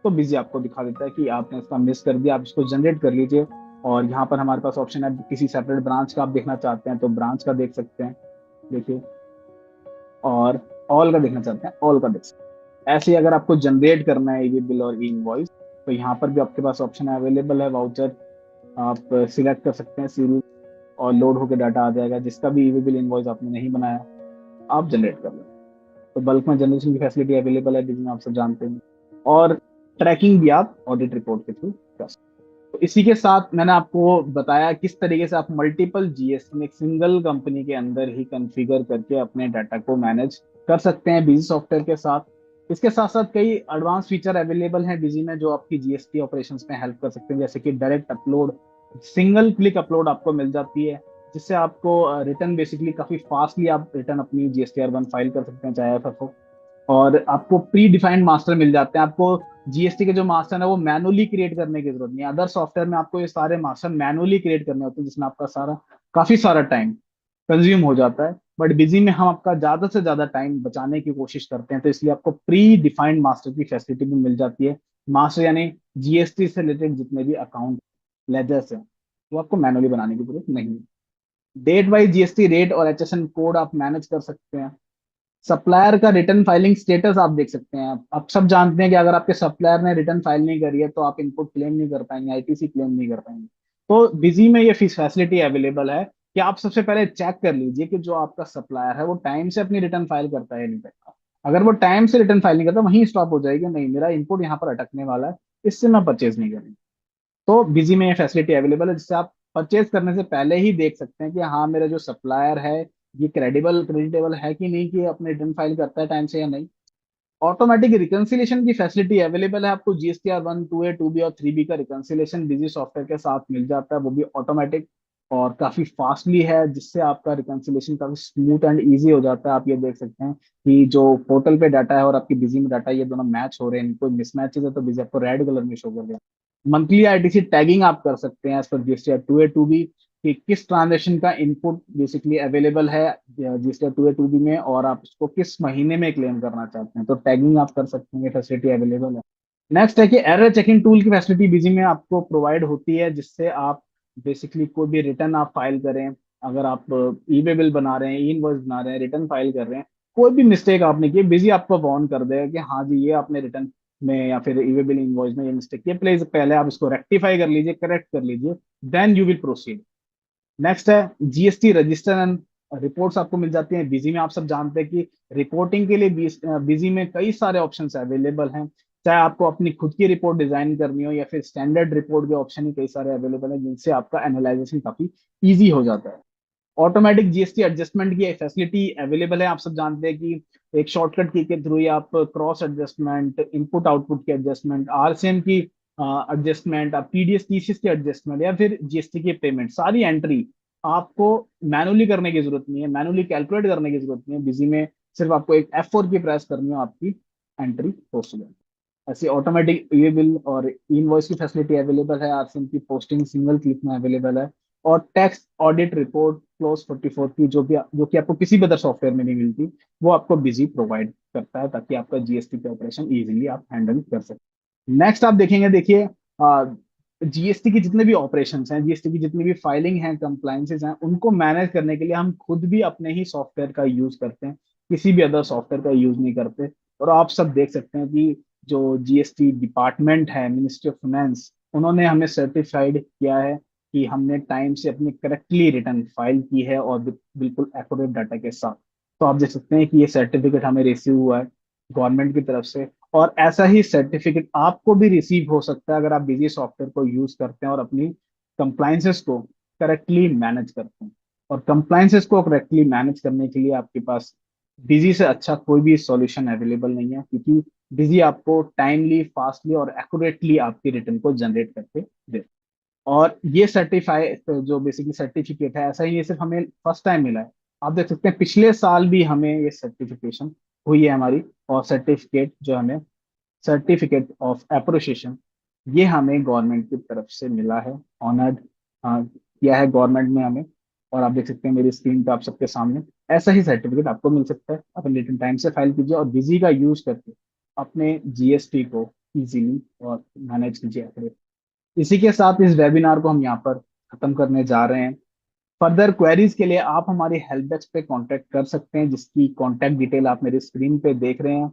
तो बिजी आपको दिखा देता है कि आपने इसका मिस कर दिया, आप इसको जनरेट कर लीजिए। और यहाँ पर हमारे पास ऑप्शन है किसी सेपरेट ब्रांच का आप देखना चाहते हैं तो ब्रांच का देख सकते हैं, देखिए। और ऑल का देखना चाहते हैं ऑल का देख सकते हैं। ऐसे ही अगर आपको जनरेट करना है ईवे बिल और ई इनवॉइस, तो यहाँ पर भी आपके पास ऑप्शन अवेलेबल है वाउचर, आप सिलेक्ट कर सकते हैं सीरीज और लोड होकर डाटा आ जाएगा। जिसका भी ईवे बिल इनवॉइस आपने नहीं बनाया आप जनरेट कर लें। तो बल्क में जनरेशन की फैसिलिटी अवेलेबल है जिसमें आप सब जानते हैं। और ट्रैकिंग भी आप ऑडिट रिपोर्ट के थ्रू कर सकते हैं। तो इसी के साथ मैंने आपको बताया किस तरीके से आप मल्टीपल जीएस में एक सिंगल कंपनी के अंदर ही कॉन्फ़िगर करके अपने डाटा को मैनेज कर सकते हैं बिजी सॉफ्टवेयर के साथ। इसके साथ साथ कई एडवांस फीचर अवेलेबल हैं बिजी में जो आपकी जीएसटी ऑपरेशंस में हेल्प कर सकते हैं, जैसे कि direct upload, single click upload आपको मिल जाती है, जिससे आपको रिटर्न बेसिकली काफी फास्टली आप रिटर्न अपनी जीएसटीआर 1 फाइल कर सकते हैं चाहे एफ हो। और आपको प्री डिफाइंड मास्टर मिल जाते हैं। आपको जीएसटी के जो मास्टर है वो मैनुअली क्रिएट करने की जरूरत नहीं है। अदर सॉफ्टवेयर में आपको ये सारे मास्टर मैनुअली क्रिएट करने होते हैं जिसमें आपका काफी सारा टाइम कंज्यूम हो जाता है। बट बिजी में हम आपका ज्यादा से ज्यादा टाइम बचाने की कोशिश करते हैं, तो इसलिए आपको प्री डिफाइंड मास्टर की फैसिलिटी भी मिल जाती है। मास्टर यानी जीएसटी से रिलेटेड जितने भी अकाउंट लेजर्स हैं वो आपको मैनुअली बनाने की जरूरत नहीं है। डेट वाइज जीएसटी रेट और एचएसएन कोड आप मैनेज कर सकते हैं। सप्लायर का रिटर्न फाइलिंग स्टेटस आप देख सकते हैं। आप सब जानते हैं कि अगर आपके सप्लायर ने रिटर्न फाइल नहीं करी है तो आप इनपुट क्लेम नहीं कर पाएंगे, आईटीसी क्लेम नहीं कर पाएंगे। तो बिजी में ये फैसिलिटी अवेलेबल है कि आप सबसे पहले चेक कर लीजिए कि जो आपका सप्लायर है वो टाइम से अपनी रिटर्न फाइल करता है या नहीं करता। अगर वो टाइम से रिटर्न फाइल नहीं करता वहीं स्टॉप हो जाएगी, नहीं मेरा इनपुट यहाँ पर अटकने वाला है, इससे मैं परचेज नहीं करूँगा। तो बिजी में ये फैसिलिटी अवेलेबल है जिससे आप परचेज करने से पहले ही देख सकते हैं कि हाँ मेरा जो सप्लायर है ये क्रेडिटेबल है कि नहीं, कि अपने रिटर्न फाइल करता है टाइम से या नहीं। ऑटोमेटिक रिकंसिलेशन की फैसिलिटी अवेलेबल है आपको। जीएसटीआर 1, 2A, 2B और 3B का रिकंसिलेशन बिजी सॉफ्टवेयर के साथ मिल जाता है, वो भी ऑटोमेटिक और काफी फास्टली है, जिससे आपका रिकंसिलेशन काफी स्मूथ एंड इजी हो जाता है। आप ये देख सकते हैं कि जो पोर्टल पे डाटा है और आपकी बिजी में डाटा है ये दोनों मैच हो रहे हैं, कोई मिसमैचेस है तो बिजी आपको रेड कलर में शो कर देगा। मंथली आईटीसी टैगिंग आप कर सकते हैं as per GSTR 2A 2B कि किस ट्रांजेक्शन का इनपुट बेसिकली अवेलेबल है जीएसटीआर 2A 2B में और आप इसको किस महीने में क्लेम करना चाहते हैं, तो टैगिंग आप कर सकते हैं, फैसिलिटी अवेलेबल है। नेक्स्ट है कि एरर चेकिंग टूल की फैसिलिटी बिजी में आपको प्रोवाइड होती है, जिससे आप बेसिकली कोई भी रिटर्न आप फाइल करें, अगर आप ई वे बिल बना रहे हैं, ई इनवॉइस बना रहे हैं, रिटर्न फाइल कर रहे हैं, कोई भी मिस्टेक आपने की बिजी आपको वार्न कर देगा कि हाँ जी ये आपने रिटर्न में या फिर ई वे बिल इनवॉइस में ये मिस्टेक किया, प्लीज पहले आप इसको रेक्टिफाई कर लीजिए, करेक्ट कर लीजिए, then you will proceed. Next है जीएसटी रजिस्टर एंड रिपोर्ट्स आपको मिल जाती हैं बिजी में। आप सब जानते हैं कि रिपोर्टिंग के लिए बिजी में कई सारे ऑप्शंस अवेलेबल हैं, चाहे आपको अपनी खुद की रिपोर्ट डिजाइन करनी हो या फिर स्टैंडर्ड रिपोर्ट के ऑप्शन ही कई सारे अवेलेबल हैं जिनसे आपका एनालाइजेशन काफी इजी हो जाता है। ऑटोमेटिक जीएसटी एडजस्टमेंट की फैसिलिटी अवेलेबल है। आप सब जानते हैं कि एक शॉर्टकट की के थ्रू ही आप क्रॉस एडजस्टमेंट, इनपुट आउटपुट की एडजस्टमेंट, आरसीएम की एडजस्टमेंट, पीडीएस टीसीएस की एडजस्टमेंट या फिर जीएसटी की पेमेंट, सारी एंट्री आपको मैनुअली करने की जरूरत नहीं है, मैनुअली कैलकुलेट करने की जरूरत नहीं है। बिजी में सिर्फ आपको एक F4 की प्रेस करनी हो, आपकी एंट्री पॉसिबल। ऐसे ऑटोमेटिक ई बिल और इनवॉइस की फैसिलिटी अवेलेबल है, आरसीएम की पोस्टिंग सिंगल क्लिक में अवेलेबल है। और टैक्स ऑडिट रिपोर्ट क्लोज 44 की जो कि आपको किसी भी अदर सॉफ्टवेयर में नहीं मिलती, वो आपको बिजी प्रोवाइड करता है, ताकि आपका जीएसटी का ऑपरेशन इजीली आप हैंडल कर सकें। नेक्स्ट आप देखेंगे, देखिए जीएसटी की जितने भी ऑपरेशन हैं, जीएसटी की जितनी भी फाइलिंग हैं, कंप्लाइंसेस हैं, उनको मैनेज करने के लिए हम खुद भी अपने ही सॉफ्टवेयर का यूज करते हैं, किसी भी अदर सॉफ्टवेयर का यूज नहीं करते। और आप सब देख सकते हैं कि जो जीएसटी डिपार्टमेंट है, मिनिस्ट्री ऑफ फाइनेंस, उन्होंने हमें सर्टिफाइड किया है कि हमने टाइम से अपनी करेक्टली रिटर्न फाइल की है और बिल्कुल एक्यूरेट डाटा के साथ। तो आप देख सकते हैं कि ये सर्टिफिकेट हमें रिसीव हुआ है गवर्नमेंट की तरफ से। और ऐसा ही सर्टिफिकेट आपको भी रिसीव हो सकता है अगर आप बिजी सॉफ्टवेयर को यूज करते हैं और अपनी कंप्लाइंसेस को करेक्टली मैनेज करते हैं। और कंप्लाइंसेस को करेक्टली मैनेज करने के लिए आपके पास बिजी से अच्छा कोई भी सॉल्यूशन अवेलेबल नहीं है, क्योंकि बिजी आपको टाइमली, फास्टली और एक्यूरेटली आपकी रिटर्न को जनरेट करके दे। और ये सर्टिफाई जो बेसिकली सर्टिफिकेट है, ऐसा ही ये सिर्फ हमें फर्स्ट टाइम मिला है। आप देख सकते हैं पिछले साल भी हमें ये सर्टिफिकेशन हुई है हमारी। और सर्टिफिकेट जो हमें, सर्टिफिकेट ऑफ अप्रिशिएशन, ये हमें गवर्नमेंट की तरफ से मिला है, ऑनर्ड किया है गवर्नमेंट ने हमें। और आप देख सकते हैं मेरी स्क्रीन पे आप सबके सामने, ऐसा ही सर्टिफिकेट आपको मिल सकता है। आप रिटर्न टाइम से फाइल कीजिए और बिजी का यूज करके अपने जीएसटी को इजीली और मैनेज कीजिए। इसी के साथ इस वेबिनार को हम यहाँ पर खत्म करने जा रहे हैं। फर्दर क्वेरीज के लिए आप हमारी हेल्प डेस्क पे कांटेक्ट कर सकते हैं, जिसकी कांटेक्ट डिटेल आप मेरी स्क्रीन पे देख रहे हैं।